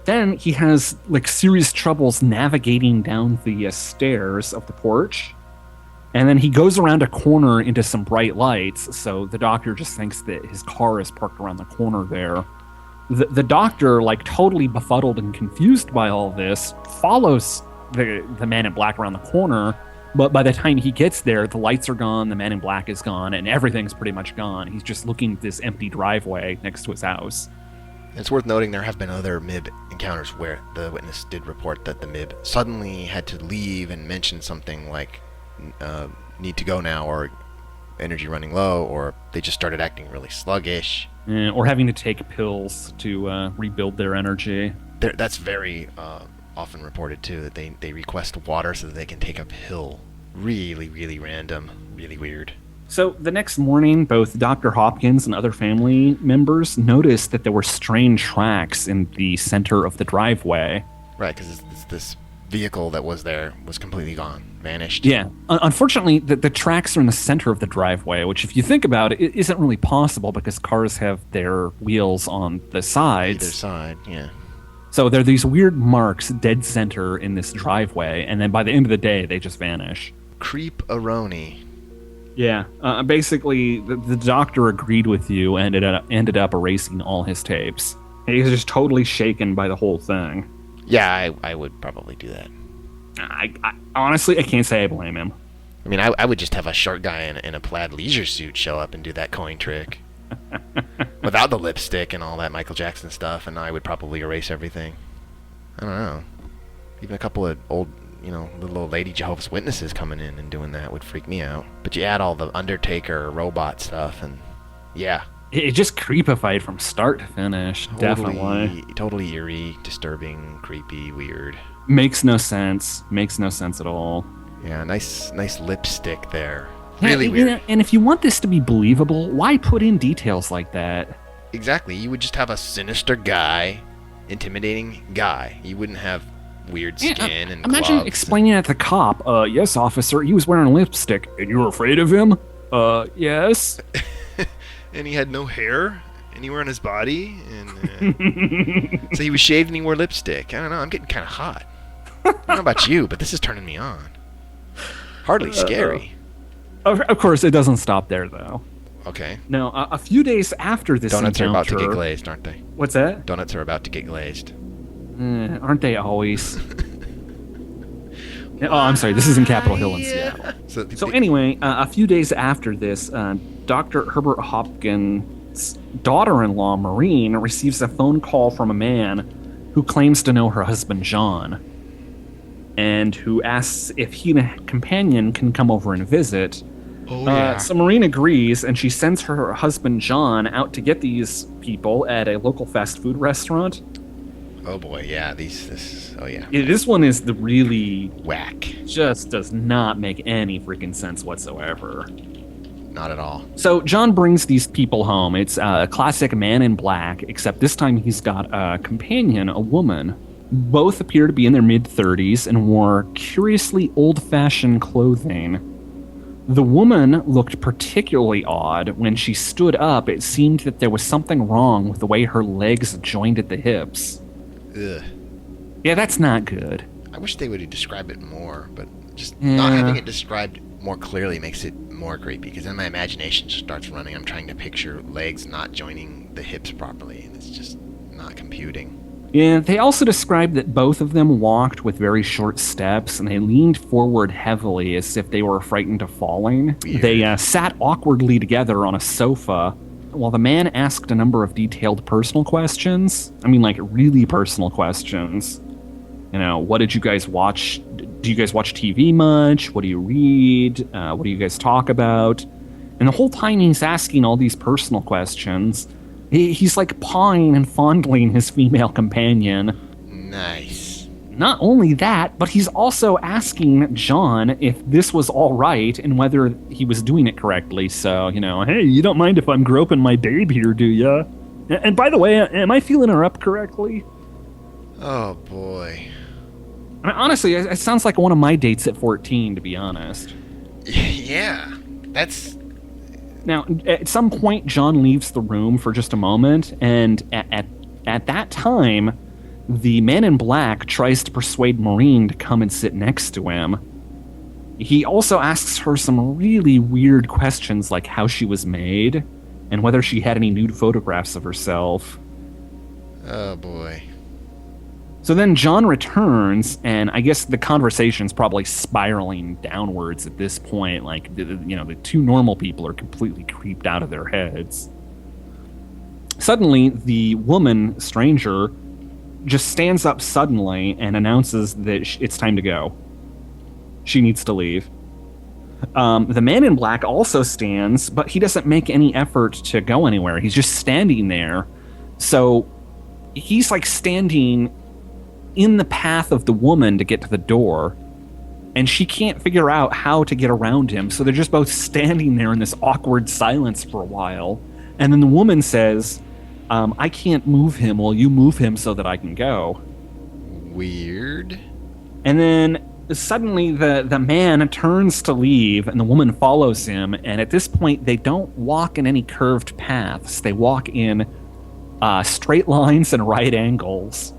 Then he has like serious troubles navigating down the stairs of the porch. And then he goes around a corner into some bright lights. So the doctor just thinks that his car is parked around the corner there. The doctor, like totally befuddled and confused by all this, follows the man in black around the corner. But by the time he gets there, the lights are gone, the man in black is gone, and everything's pretty much gone. He's just looking at this empty driveway next to his house.
It's worth noting there have been other MIB encounters where the witness did report that the MIB suddenly had to leave and mention something like need to go now, or energy running low, or they just started acting really sluggish.
Or having to take pills to rebuild their energy.
That's very often reported too, that they request water so that they can take a pill. Really, really random. Really weird.
So the next morning, both Dr. Hopkins and other family members noticed that there were strange tracks in the center of the driveway.
Right, because this vehicle that was there was completely gone, vanished.
Yeah. Unfortunately, the tracks are in the center of the driveway, which if you think about it, isn't really possible because cars have their wheels on the sides.
Either side, yeah.
So there are these weird marks dead center in this driveway, and then by the end of the day, they just vanish.
Creep-a-roni.
Yeah. Basically, the doctor agreed with you and ended up erasing all his tapes. He was just totally shaken by the whole thing.
Yeah, I would probably do that.
I honestly, I can't say I blame him.
I mean, I would just have a short guy in a plaid leisure suit show up and do that coin trick. Without the lipstick and all that Michael Jackson stuff, and I would probably erase everything. I don't know. Even a couple of old, little old lady Jehovah's Witnesses coming in and doing that would freak me out. But you add all the Undertaker robot stuff, and yeah.
It just creepified from start to finish, definitely.
Totally eerie, disturbing, creepy, weird.
Makes no sense. Makes no sense at all.
Yeah, nice lipstick there. Really weird.
And if you want this to be believable, why put in details like that?
Exactly. You would just have a sinister guy, intimidating guy. You wouldn't have weird skin and
imagine
gloves.
Explaining it to the cop. Yes, officer, he was wearing lipstick. And you were afraid of him? Yes.
And he had no hair anywhere on his body. And so he was shaved and he wore lipstick. I don't know. I'm getting kind of hot. I don't know about you, but this is turning me on. Hardly scary.
Of course, it doesn't stop there, though.
Okay.
Now, a few days after this
Donuts
encounter...
are about to get glazed, aren't they?
What's that?
Donuts are about to get glazed.
Aren't they always? Oh, I'm sorry. This is in Capitol Hill in Seattle. So anyway, a few days after this, Dr. Herbert Hopkins' daughter-in-law, Maureen, receives a phone call from a man who claims to know her husband, John, and who asks if he and a companion can come over and visit.
Oh, yeah.
So Maureen agrees, and she sends her husband John out to get these people at a local fast food restaurant.
Oh boy, yeah.
This one is the really
whack.
Just does not make any freaking sense whatsoever.
Not at all.
So John brings these people home. It's a classic Man in Black, except this time he's got a companion, a woman. Both appear to be in their mid-30s and wore curiously old-fashioned clothing. The woman looked particularly odd. When she stood up, it seemed that there was something wrong with the way her legs joined at the hips.
Ugh.
Yeah, that's not good.
I wish they would describe it more, but just not having it described more clearly makes it more creepy, because then my imagination just starts running. I'm trying to picture legs not joining the hips properly, and it's just not computing.
Yeah, they also described that both of them walked with very short steps, and they leaned forward heavily as if they were frightened of falling.
Weird.
They sat awkwardly together on a sofa, while the man asked a number of detailed personal questions. I mean, like, really personal questions. You know, what did you guys watch? Do you guys watch TV much? What do you read? What do you guys talk about? And the whole time he's asking all these personal questions, he's like pawing and fondling his female companion.
Nice.
Not only that, but he's also asking John if this was all right and whether he was doing it correctly. So, you know, hey, you don't mind if I'm groping my babe here, do ya? And by the way, am I feeling her up correctly?
Oh, boy.
I mean, honestly, it sounds like one of my dates at 14, to be honest.
Yeah, that's...
Now, at some point, John leaves the room for just a moment, and at that time, the Man in Black tries to persuade Maureen to come and sit next to him. He also asks her some really weird questions, like how she was made, and whether she had any nude photographs of herself.
Oh, boy.
So then John returns, and I guess the conversation's probably spiraling downwards at this point. Like, the two normal people are completely creeped out of their heads. Suddenly, the woman, stranger, just stands up suddenly and announces that it's time to go. She needs to leave. The Man in Black also stands, but he doesn't make any effort to go anywhere. He's just standing there. So he's like standing in the path of the woman to get to the door, and she can't figure out how to get around him, so they're just both standing there in this awkward silence for a while, and then the woman says, I can't move him, will you move him so that I can go?
Weird.
And then suddenly the man turns to leave, and the woman follows him, and at this point they don't walk in any curved paths. They walk in straight lines and right angles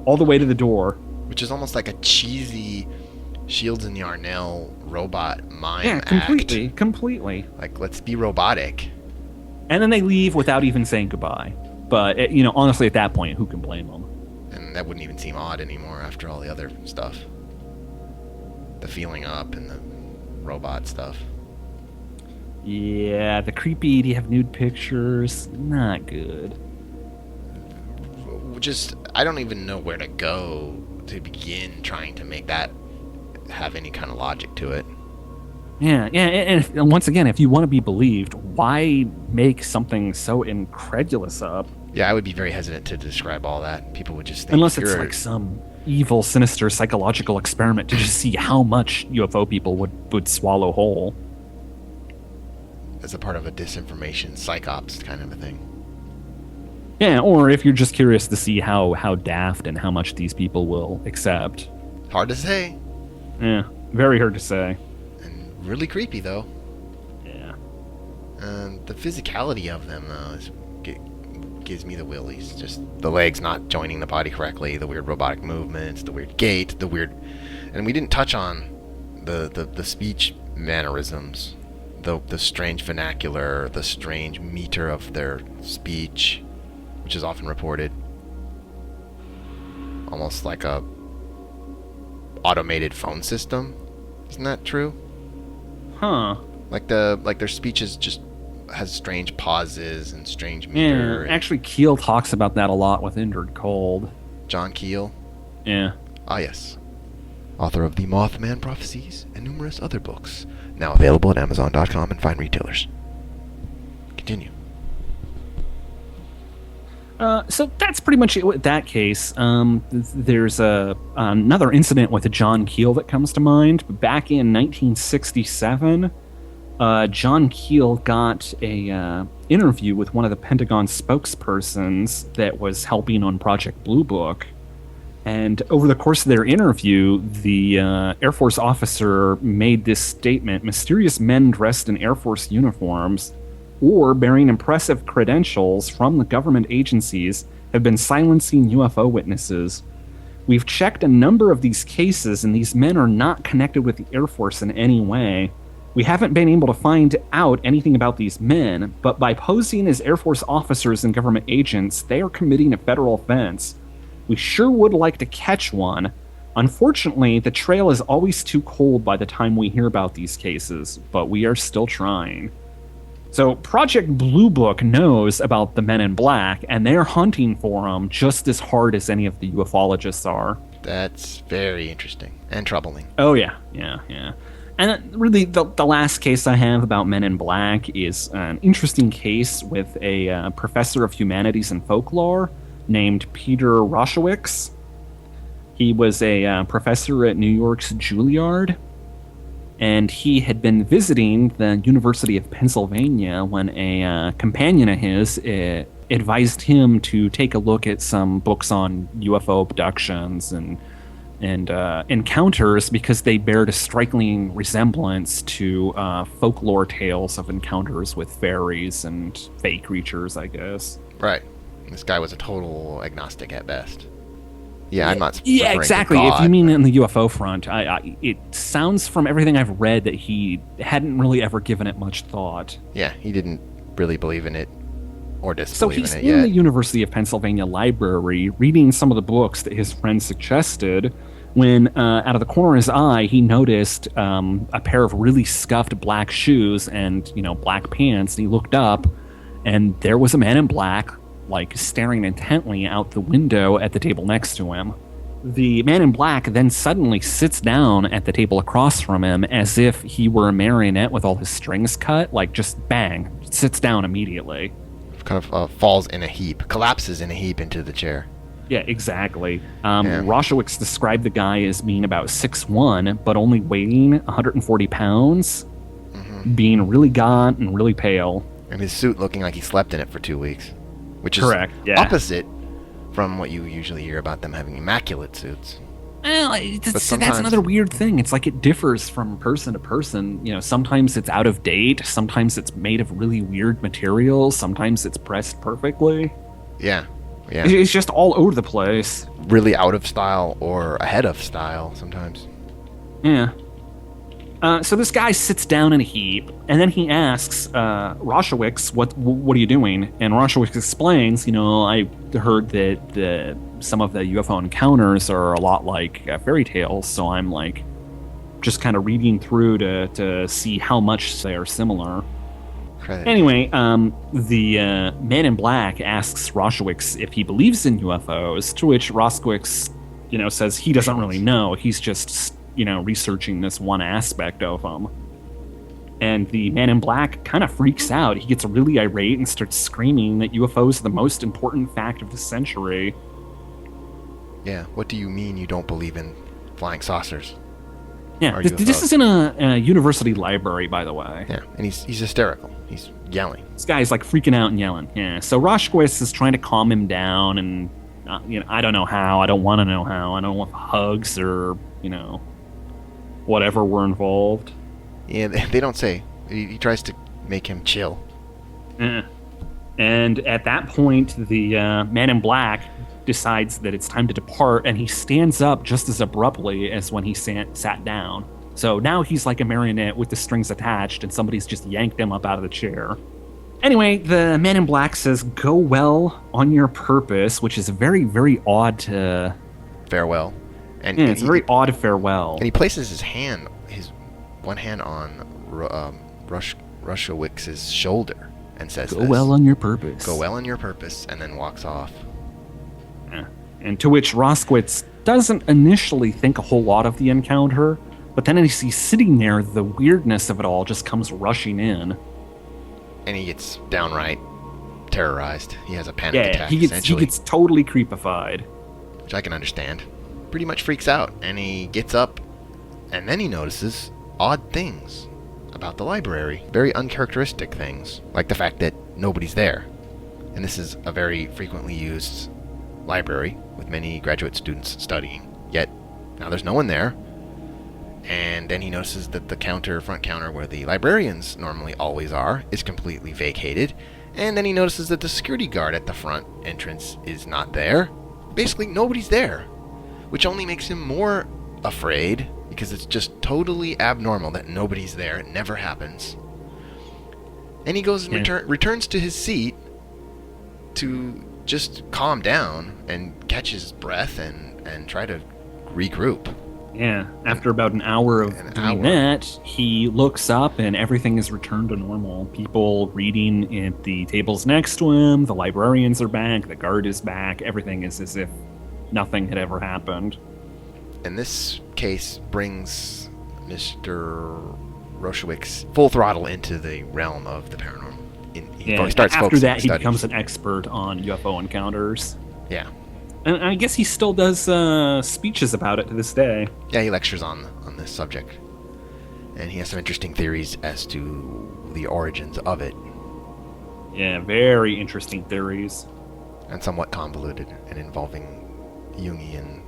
all the way to the door.
Which is almost like a cheesy Shields and Yarnell robot mime
Yeah, completely.
Like, let's be robotic.
And then they leave without even saying goodbye. But, honestly, at that point, who can blame them?
And that wouldn't even seem odd anymore after all the other stuff. The feeling up and the robot stuff.
Yeah, the creepy, do you have nude pictures? Not good.
I don't even know where to go to begin trying to make that have any kind of logic to it.
Yeah, and once again, if you want to be believed, why make something so incredulous up?
Yeah, I would be very hesitant to describe all that. People would just think...
Unless it's like some evil, sinister psychological experiment to just see how much UFO people would swallow whole.
As a part of a disinformation, psychops kind of a thing.
Yeah, or if you're just curious to see how daft and how much these people will accept.
Hard to say.
Yeah, very hard to say.
And really creepy, though.
Yeah.
The physicality of them, though, gives me the willies. Just the legs not joining the body correctly, the weird robotic movements, the weird gait, the weird... And we didn't touch on the speech mannerisms, the strange vernacular, the strange meter of their speech, which is often reported almost like a automated phone system. Isn't that true?
Huh.
Like their speeches just has strange pauses and strange meter.
Yeah, actually Keel talks about that a lot with Indrid Cold.
John Keel?
Yeah.
Ah, yes. author of The Mothman Prophecies and numerous other books, now available at Amazon.com and fine retailers. Continue.
So that's pretty much it with that case. There's another incident with John Keel that comes to mind. Back in 1967, John Keel got a interview with one of the Pentagon spokespersons that was helping on Project Blue Book. And over the course of their interview, the Air Force officer made this statement: mysterious men dressed in Air Force uniforms or bearing impressive credentials from the government agencies have been silencing UFO witnesses. We've checked a number of these cases, and these men are not connected with the Air Force in any way. We haven't been able to find out anything about these men, but by posing as Air Force officers and government agents, they are committing a federal offense. We sure would like to catch one. Unfortunately, the trail is always too cold by the time we hear about these cases, but we are still trying. So Project Blue Book knows about the Men in Black, and they're hunting for them just as hard as any of the ufologists are.
That's very interesting and troubling.
Oh, yeah. And really, the last case I have about Men in Black is an interesting case with a professor of humanities and folklore named Peter Roshowicz. He was a professor at New York's Juilliard, and he had been visiting the University of Pennsylvania when a companion of his advised him to take a look at some books on UFO abductions and encounters, because they bared a striking resemblance to folklore tales of encounters with fairies and fey creatures, I guess.
Right. This guy was a total agnostic at best. Yeah, I'm not.
Yeah, exactly.
God,
if you mean in the UFO front, it sounds from everything I've read that he hadn't really ever given it much thought.
Yeah, he didn't really believe in it or disbelieve
so he's
in it
in
yet.
The University of Pennsylvania library reading some of the books that his friend suggested when, out of the corner of his eye, he noticed a pair of really scuffed black shoes and, black pants. And he looked up, and there was a man in black, staring intently out the window at the table next to him. The man in black then suddenly sits down at the table across from him as if he were a marionette with all his strings cut, just bang, sits down immediately.
Kind of falls in a heap, collapses in a heap into the chair.
Yeah, exactly. Roshowicz described the guy as being about 6'1", but only weighing 140 pounds, being really gaunt and really pale.
And his suit looking like he slept in it for 2 weeks. Which is
correct, yeah.
Opposite from what you usually hear about them having immaculate suits.
Well, that's another weird thing. It's like it differs from person to person. Sometimes it's out of date. Sometimes it's made of really weird materials. Sometimes it's pressed perfectly.
Yeah.
It's just all over the place.
Really out of style or ahead of style sometimes.
Yeah. So this guy sits down in a heap, and then he asks Roshowicz, what are you doing? And Roshowicz explains, I heard that some of the UFO encounters are a lot like fairy tales, so I'm just kind of reading through to see how much they are similar.
Credit.
Anyway, the man in black asks Roshowicz if he believes in UFOs, to which Roshowicz, says he doesn't really know. He's just researching this one aspect of them. And the man in black kind of freaks out. He gets really irate and starts screaming that UFOs are the most important fact of the century.
Yeah, what do you mean you don't believe in flying saucers?
Yeah, this is in a university library, by the way.
Yeah, and he's hysterical. He's yelling.
This guy's freaking out and yelling. Yeah, so Roshowicz is trying to calm him down, and I don't know how. I don't want to know how. I don't want hugs or whatever were involved.
Yeah, they don't say. He tries to make him chill.
And at that point, the man in black decides that it's time to depart, and he stands up just as abruptly as when he sat down. So now he's like a marionette with the strings attached, and somebody's just yanked him up out of the chair. Anyway, the man in black says, "Go well on your purpose," which is very, very odd to...
Farewell. And
it's a very odd farewell.
And he places his one hand on Rushowicz's shoulder and says,
"Go well on your purpose."
Go well on your purpose, and then walks off.
Yeah. And to which Roshowicz doesn't initially think a whole lot of the encounter, but then as he's sitting there, the weirdness of it all just comes rushing in.
And he gets downright terrorized. He has a panic attack,
he
essentially.
gets totally creepified.
Which I can understand. Pretty much freaks out, and he gets up, and then he notices odd things about the library. Very uncharacteristic things, like the fact that nobody's there. And this is a very frequently used library with many graduate students studying. Yet, now there's no one there. And then he notices that the front counter where the librarians normally always are, is completely vacated. And then he notices that the security guard at the front entrance is not there. Basically, nobody's there. Which only makes him more afraid, because it's just totally abnormal that nobody's there. It never happens. And he goes and returns to his seat to just calm down and catch his breath and try to regroup.
Yeah, after about an hour of doing that, he looks up and everything is returned to normal. People reading at the tables next to him, the librarians are back, the guard is back, everything is as if nothing had ever happened. And
this case brings Mr. Roshwick's full throttle into the realm of the paranormal.
After that, he becomes an expert on UFO encounters.
Yeah.
And I guess he still does speeches about it to this day.
Yeah, he lectures on this subject. And he has some interesting theories as to the origins of it.
Yeah, very interesting theories.
And somewhat convoluted and involving Jungian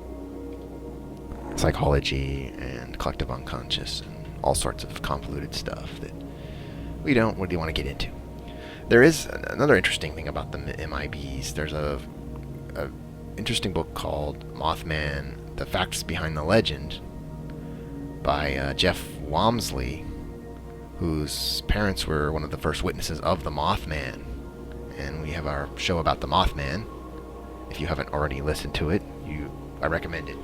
psychology and collective unconscious and all sorts of convoluted stuff that we don't really want to get into. There is another interesting thing about the MIBs. There's a interesting book called Mothman, The Facts Behind the Legend by Jeff Wamsley, whose parents were one of the first witnesses of the Mothman. And we have our show about the Mothman. If you haven't already listened to it, I recommend it.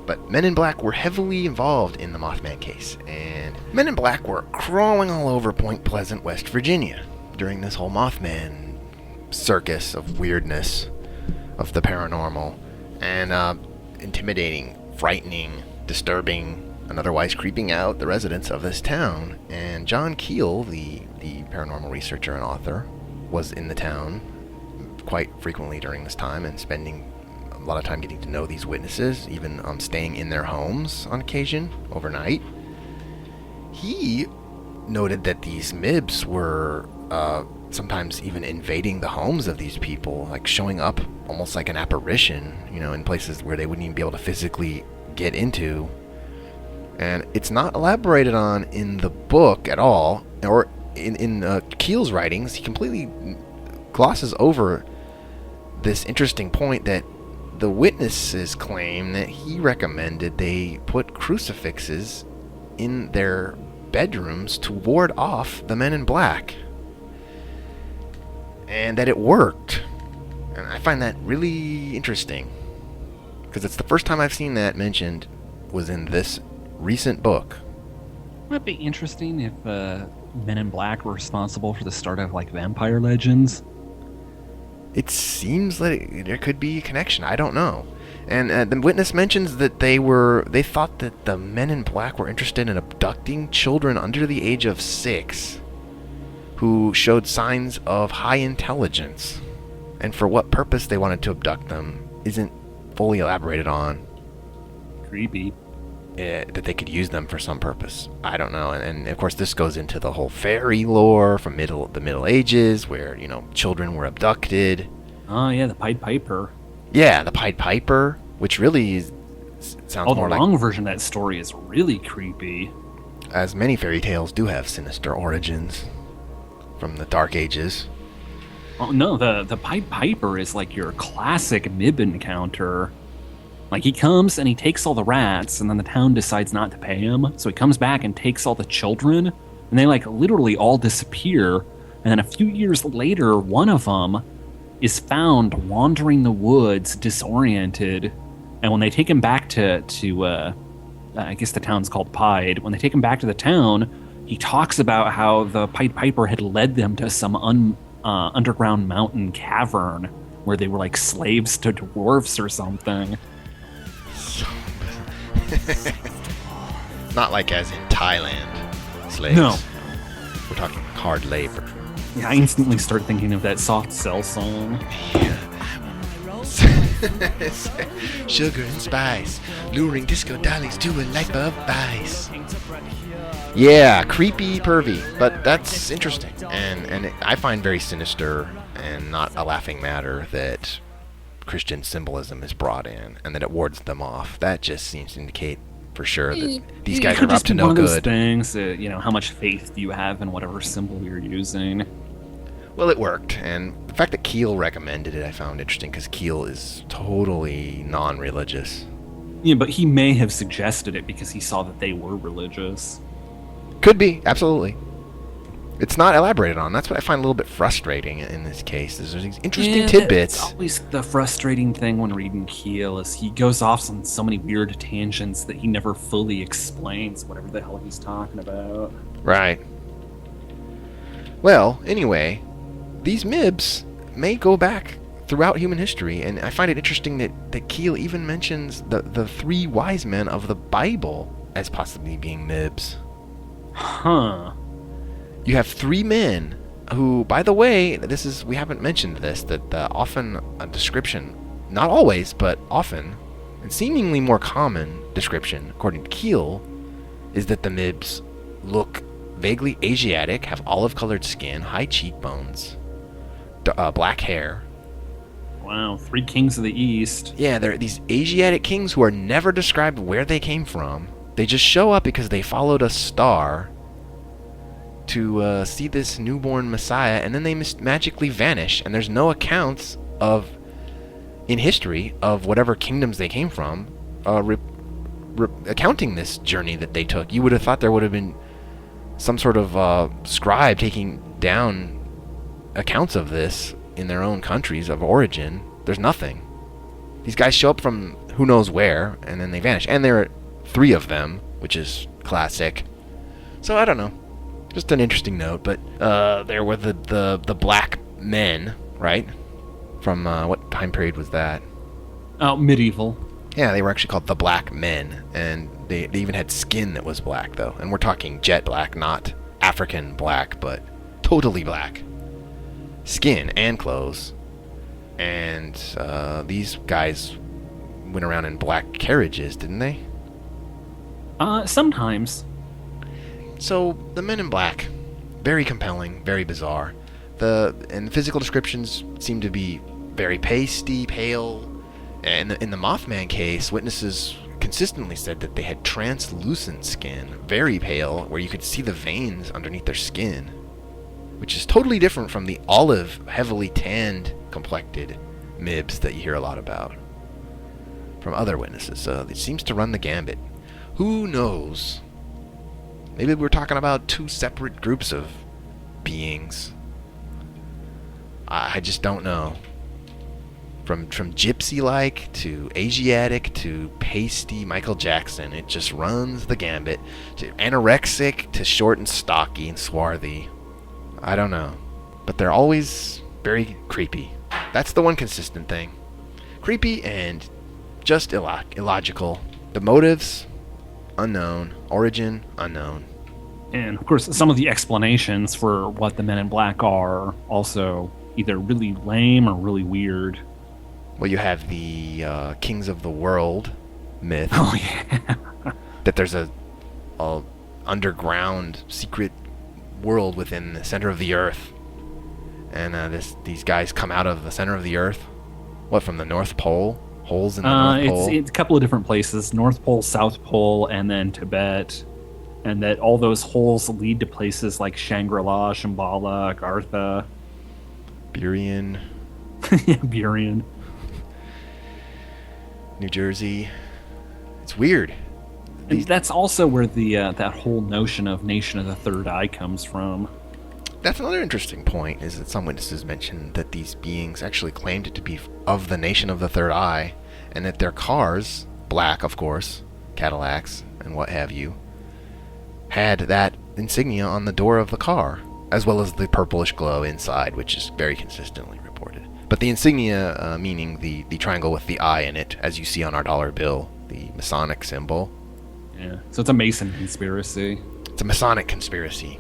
But Men in Black were heavily involved in the Mothman case, and Men in Black were crawling all over Point Pleasant, West Virginia during this whole Mothman circus of weirdness of the paranormal, and intimidating, frightening, disturbing, and otherwise creeping out the residents of this town. And John Keel, the paranormal researcher and author, was in the town quite frequently during this time and spending a lot of time getting to know these witnesses, even staying in their homes on occasion overnight. He noted that these MIBs were sometimes even invading the homes of these people, like showing up almost like an apparition, in places where they wouldn't even be able to physically get into. And it's not elaborated on in the book at all, or in Keel's writings. He completely glosses over this interesting point that the witnesses claim that he recommended they put crucifixes in their bedrooms to ward off the Men in Black, and that it worked. And I find that really interesting, because it's the first time I've seen that mentioned was in this recent book.
Would it be interesting if Men in Black were responsible for the start of vampire legends?
It seems like there could be a connection. I don't know. And the witness mentions that they thought that the Men in Black were interested in abducting children under the age of 6 who showed signs of high intelligence. And for what purpose they wanted to abduct them isn't fully elaborated on.
Creepy.
That they could use them for some purpose. I don't know. And of course this goes into the whole fairy lore from the Middle Ages, where, children were abducted.
Oh yeah, the Pied Piper.
Yeah, the Pied Piper, which really sounds more like...
the long version of that story is really creepy.
As many fairy tales do have sinister origins from the Dark Ages.
Oh no, the Pied Piper is like your classic MIB encounter. He comes and he takes all the rats, and then the town decides not to pay him, so he comes back and takes all the children, and they literally all disappear. And then a few years later, one of them is found wandering the woods, disoriented. And when they take him back to I guess the town's called Pied. When they take him back to the town, he talks about how the Pied Piper had led them to some underground mountain cavern where they were like slaves to dwarves or something.
Not like as in Thailand slaves.
No.
We're talking hard labor.
Yeah, I instantly start thinking of that soft cell song.
Yeah. Sugar and spice, luring disco dollies to a life of vice. Yeah, creepy, pervy, but that's interesting, and I find very sinister and not a laughing matter that Christian symbolism is brought in and that it wards them off. That just seems to indicate for sure that these guys are up to no
one of those
good.
Things that, how much faith do you have in whatever symbol you're using?
Well, it worked, and the fact that Keel recommended it I found interesting, because Keel is totally non-religious.
Yeah, but he may have suggested it because he saw that they were religious.
Could be, absolutely. It's not elaborated on. That's what I find a little bit frustrating in this case. There's these interesting tidbits.
It's always the frustrating thing when reading Keel is he goes off on so many weird tangents that he never fully explains whatever the hell he's talking about.
Right. Well, anyway, these MIBs may go back throughout human history, and I find it interesting that Keel even mentions the three wise men of the Bible as possibly being MIBs.
Huh.
You have three men who, by the way, we haven't mentioned this, that often a description, not always, but often, and seemingly more common description, according to Keel, is that the MIBs look vaguely Asiatic, have olive-colored skin, high cheekbones, black hair.
Wow, three kings of the East.
Yeah, they're these Asiatic kings who are never described where they came from. They just show up because they followed a star to see this newborn Messiah, and then they magically vanish, and there's no accounts in history of whatever kingdoms they came from accounting this journey that they took. You would have thought there would have been some sort of scribe taking down accounts of this in their own countries of origin. There's nothing. These guys show up from who knows where, and then they vanish. And there are three of them, which is classic. So I don't know. Just an interesting note. But there were the black men, right? From what time period was that?
Oh, medieval.
Yeah, they were actually called the Black Men, and they even had skin that was black, though. And we're talking jet black, not African black, but totally black. Skin and clothes. And these guys went around in black carriages, didn't they?
Sometimes.
So, the Men in Black, very compelling, very bizarre. And the physical descriptions seem to be very pasty, pale. And in the Mothman case, witnesses consistently said that they had translucent skin, very pale, where you could see the veins underneath their skin, which is totally different from the olive, heavily tanned, complected MIBs that you hear a lot about from other witnesses. So it seems to run the gambit. Who knows? Maybe we're talking about two separate groups of beings. I just don't know. From gypsy-like to Asiatic to pasty Michael Jackson, it just runs the gambit. To anorexic to short and stocky and swarthy. I don't know. But they're always very creepy. That's the one consistent thing. Creepy and just illogical. The motives, unknown. Origin, unknown.
And, of course, some of the explanations for what the Men in Black are also either really lame or really weird.
Well, you have the Kings of the World myth.
Oh, yeah.
That there's a underground secret world within the center of the earth. And these guys come out of the center of the earth. What, from the North Pole? Holes in the North Pole?
It's a couple of different places. North Pole, South Pole, and then Tibet. And that all those holes lead to places like Shangri-La, Shambhala, Agartha.
Burien.
Yeah, Burien.
New Jersey. It's weird.
And that's also where the that whole notion of Nation of the Third Eye comes from.
That's another interesting point, is that some witnesses mentioned that these beings actually claimed it to be of the Nation of the Third Eye, and that their cars, black of course, Cadillacs and what have you, had that insignia on the door of the car, as well as the purplish glow inside, which is very consistently reported. But the insignia, meaning the triangle with the eye in it, as you see on our dollar bill, the Masonic symbol,
Yeah. So it's a Mason conspiracy.
It's a Masonic conspiracy.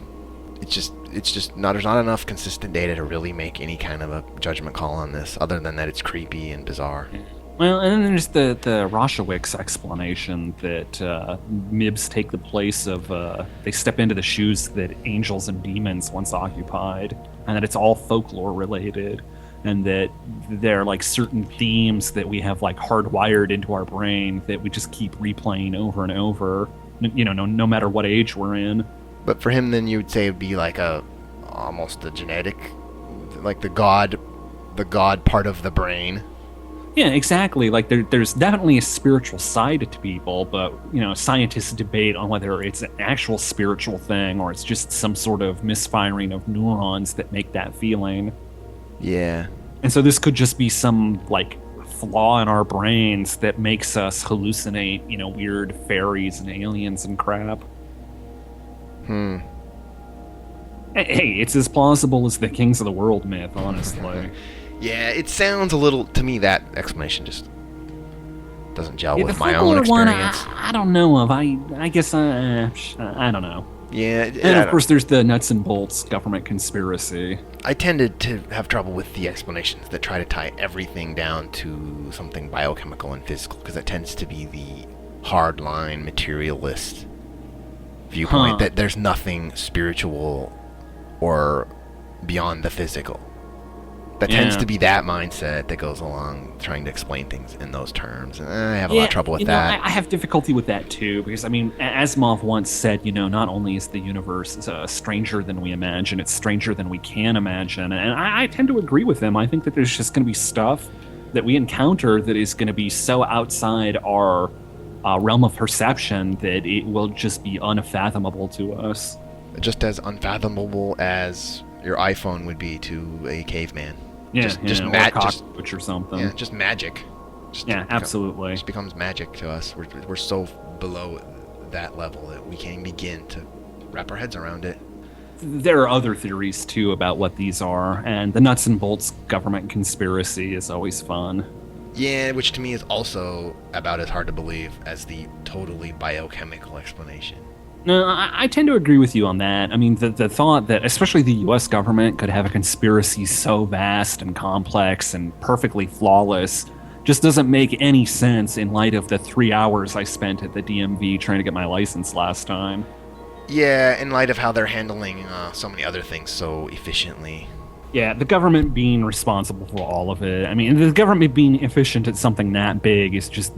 It's just not, there's not enough consistent data to really make any kind of a judgment call on this, other than that it's creepy and bizarre.
Yeah. Well, and then there's the Roshawicz explanation that MIBs take the place of, they step into the shoes that angels and demons once occupied, and that it's all folklore related, and that there are like certain themes that we have like hardwired into our brain that we just keep replaying over and over, no matter what age we're in.
But for him, then you would say it'd be like almost a genetic, like the god part of the brain.
Yeah, exactly. Like there's definitely a spiritual side to people, but scientists debate on whether it's an actual spiritual thing or it's just some sort of misfiring of neurons that make that feeling.
Yeah.
And so this could just be some like flaw in our brains that makes us hallucinate, weird fairies and aliens and crap. Hey, it's as plausible as the Kings of the World myth, honestly.
Yeah, it sounds a little, to me, that explanation just doesn't gel with my
own
experience.
One, I don't know of. I guess I don't know.
Yeah.
And of course there's the nuts and bolts government conspiracy.
I tended to have trouble with the explanations that try to tie everything down to something biochemical and physical, because that tends to be the hardline materialist viewpoint, that there's nothing spiritual or beyond the physical. That tends to be that mindset that goes along trying to explain things in those terms. And I have a lot of trouble with that.
I have difficulty with that too, because Asimov once said, not only is the universe stranger than we imagine, it's stranger than we can imagine. And I tend to agree with him. I think that there's just going to be stuff that we encounter that is going to be so outside our realm of perception that it will just be unfathomable to us.
Just as unfathomable as your iPhone would be to a caveman.
Yeah,
just
or a cockroach or something.
Yeah, just magic.
Absolutely.
It just becomes magic to us. We're so below that level that we can't begin to wrap our heads around it.
There are other theories, too, about what these are, and the nuts and bolts government conspiracy is always fun.
Yeah, which to me is also about as hard to believe as the totally biochemical explanation.
No, I tend to agree with you on that. I mean, the thought that especially the U.S. government could have a conspiracy so vast and complex and perfectly flawless just doesn't make any sense in light of the 3 hours I spent at the DMV trying to get my license last time.
Yeah, in light of how they're handling so many other things so efficiently.
Yeah, the government being responsible for all of it. I mean, the government being efficient at something that big is just...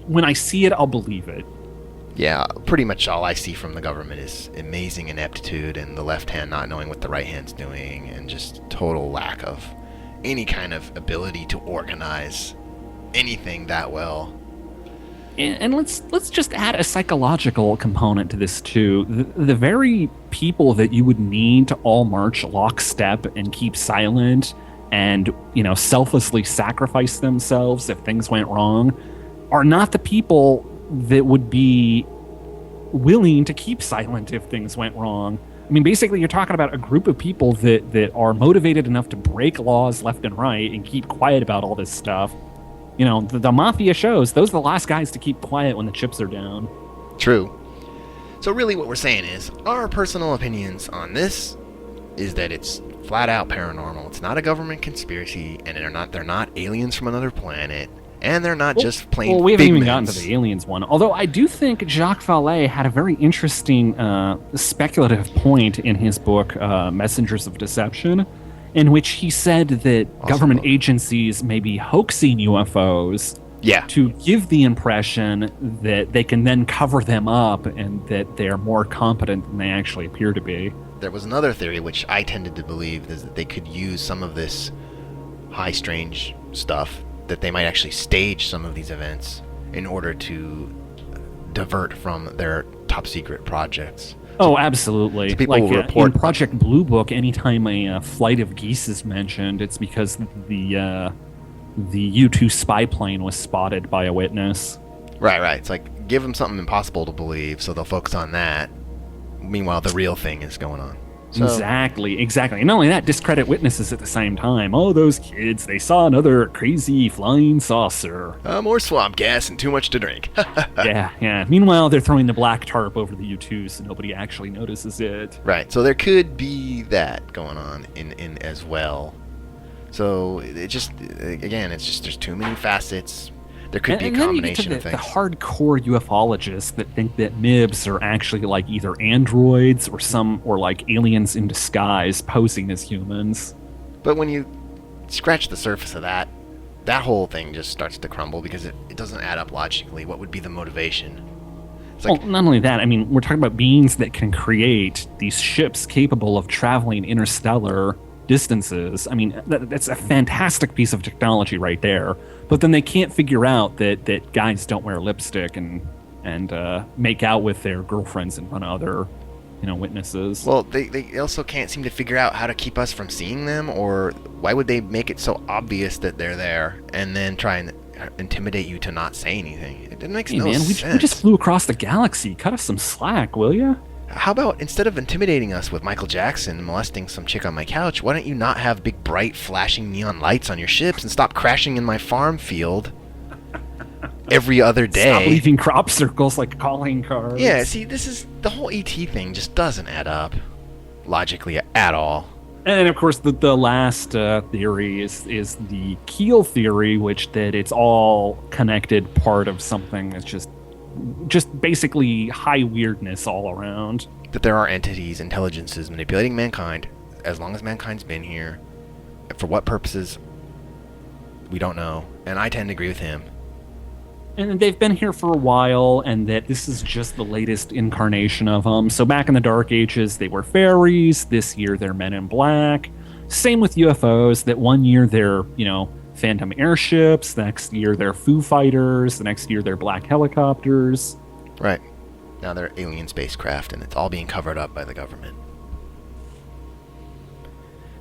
When I see it, I'll believe it.
Yeah, pretty much all I see from the government is amazing ineptitude and the left hand not knowing what the right hand's doing, and just total lack of any kind of ability to organize anything that well.
And let's just add a psychological component to this too. The very people that you would need to all march lockstep and keep silent and selflessly sacrifice themselves if things went wrong are not the people that would be willing to keep silent if things went wrong. I mean, basically, you're talking about a group of people that are motivated enough to break laws left and right and keep quiet about all this stuff. The mafia shows, those are the last guys to keep quiet when the chips are down.
True. So really what we're saying is, our personal opinions on this is that it's flat out paranormal. It's not a government conspiracy, and they're not aliens from another planet. And they're not just plain figments.
Well, we haven't even gotten to the aliens one. Although I do think Jacques Vallée had a very interesting speculative point in his book, Messengers of Deception, in which he said that government agencies may be hoaxing UFOs to give the impression that they can then cover them up and that they're more competent than they actually appear to be.
There was another theory, which I tended to believe, is that they could use some of this high strange stuff, that they might actually stage some of these events in order to divert from their top secret projects.
Oh, absolutely.
So people will report
in Project Blue Book, anytime a flight of geese is mentioned, it's because the U-2 spy plane was spotted by a witness.
Right. It's like, give them something impossible to believe, so they'll focus on that. Meanwhile, the real thing is going on.
Exactly. And not only that, discredit witnesses at the same time. Oh, those kids, they saw another crazy flying saucer.
More swamp gas and too much to drink.
Yeah. Meanwhile, they're throwing the black tarp over the U2 so nobody actually notices it.
Right, so there could be that going on in as well. So it just, again, it's just there's too many facets. There could be a combination of things.
The hardcore ufologists that think that MIBs are actually like either androids or like aliens in disguise posing as humans.
But when you scratch the surface of that whole thing just starts to crumble because it doesn't add up logically. What would be the motivation? It's like,
well, not only that, I mean, we're talking about beings that can create these ships capable of traveling interstellar distances. I mean, that's a fantastic piece of technology right there. But then they can't figure out that guys don't wear lipstick and make out with their girlfriends in front of other, witnesses.
Well, they also can't seem to figure out how to keep us from seeing them, or why would they make it so obvious that they're there and then try and intimidate you to not say anything? It makes no sense.
We just flew across the galaxy. Cut us some slack, will ya?
How about instead of intimidating us with Michael Jackson molesting some chick on my couch, why don't you not have big, bright, flashing neon lights on your ships and stop crashing in my farm field every other day?
Stop leaving crop circles like calling cards.
Yeah, see, this is the whole ET thing just doesn't add up logically at all.
And of course, the last theory is the Keel theory, which that it's all connected part of something that's just basically high weirdness all around.
That there are entities, intelligences manipulating mankind as long as mankind's been here. For what purposes, we don't know. And I tend to agree with him.
And they've been here for a while, and that this is just the latest incarnation of them. So back in the Dark Ages, they were fairies. This year, they're men in black. Same with UFOs, that one year they're, phantom airships, the next year they're Foo Fighters, the next year they're black helicopters.
Right. Now they're alien spacecraft, and it's all being covered up by the government.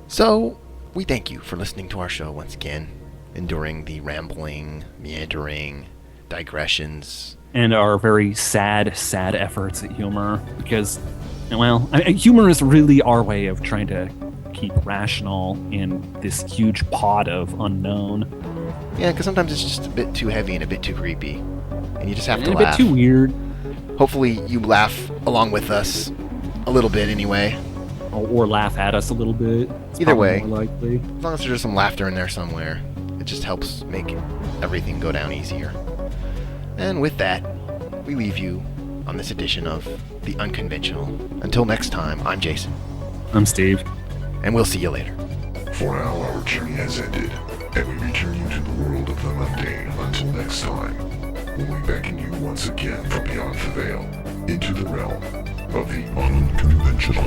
So, we thank you for listening to our show once again, enduring the rambling, meandering, digressions.
And our very sad efforts at humor, because, humor is really our way of trying to keep rational in this huge pot of unknown.
Yeah, because sometimes it's just a bit too heavy and a bit too creepy, and you just have to
laugh.
laugh.
A bit too weird.
Hopefully you laugh along with us a little bit anyway.
Or laugh at us a little bit. It's
either way,
more likely.
As long as there's some laughter in there somewhere, it just helps make everything go down easier. And with that, we leave you on this edition of The Unconventional. Until next time, I'm Jason.
I'm Steve.
And we'll see you later.
For now, our journey has ended, and we return you to the world of the mundane. Until next time, when we beckon you once again from beyond the veil into the realm of the unconventional.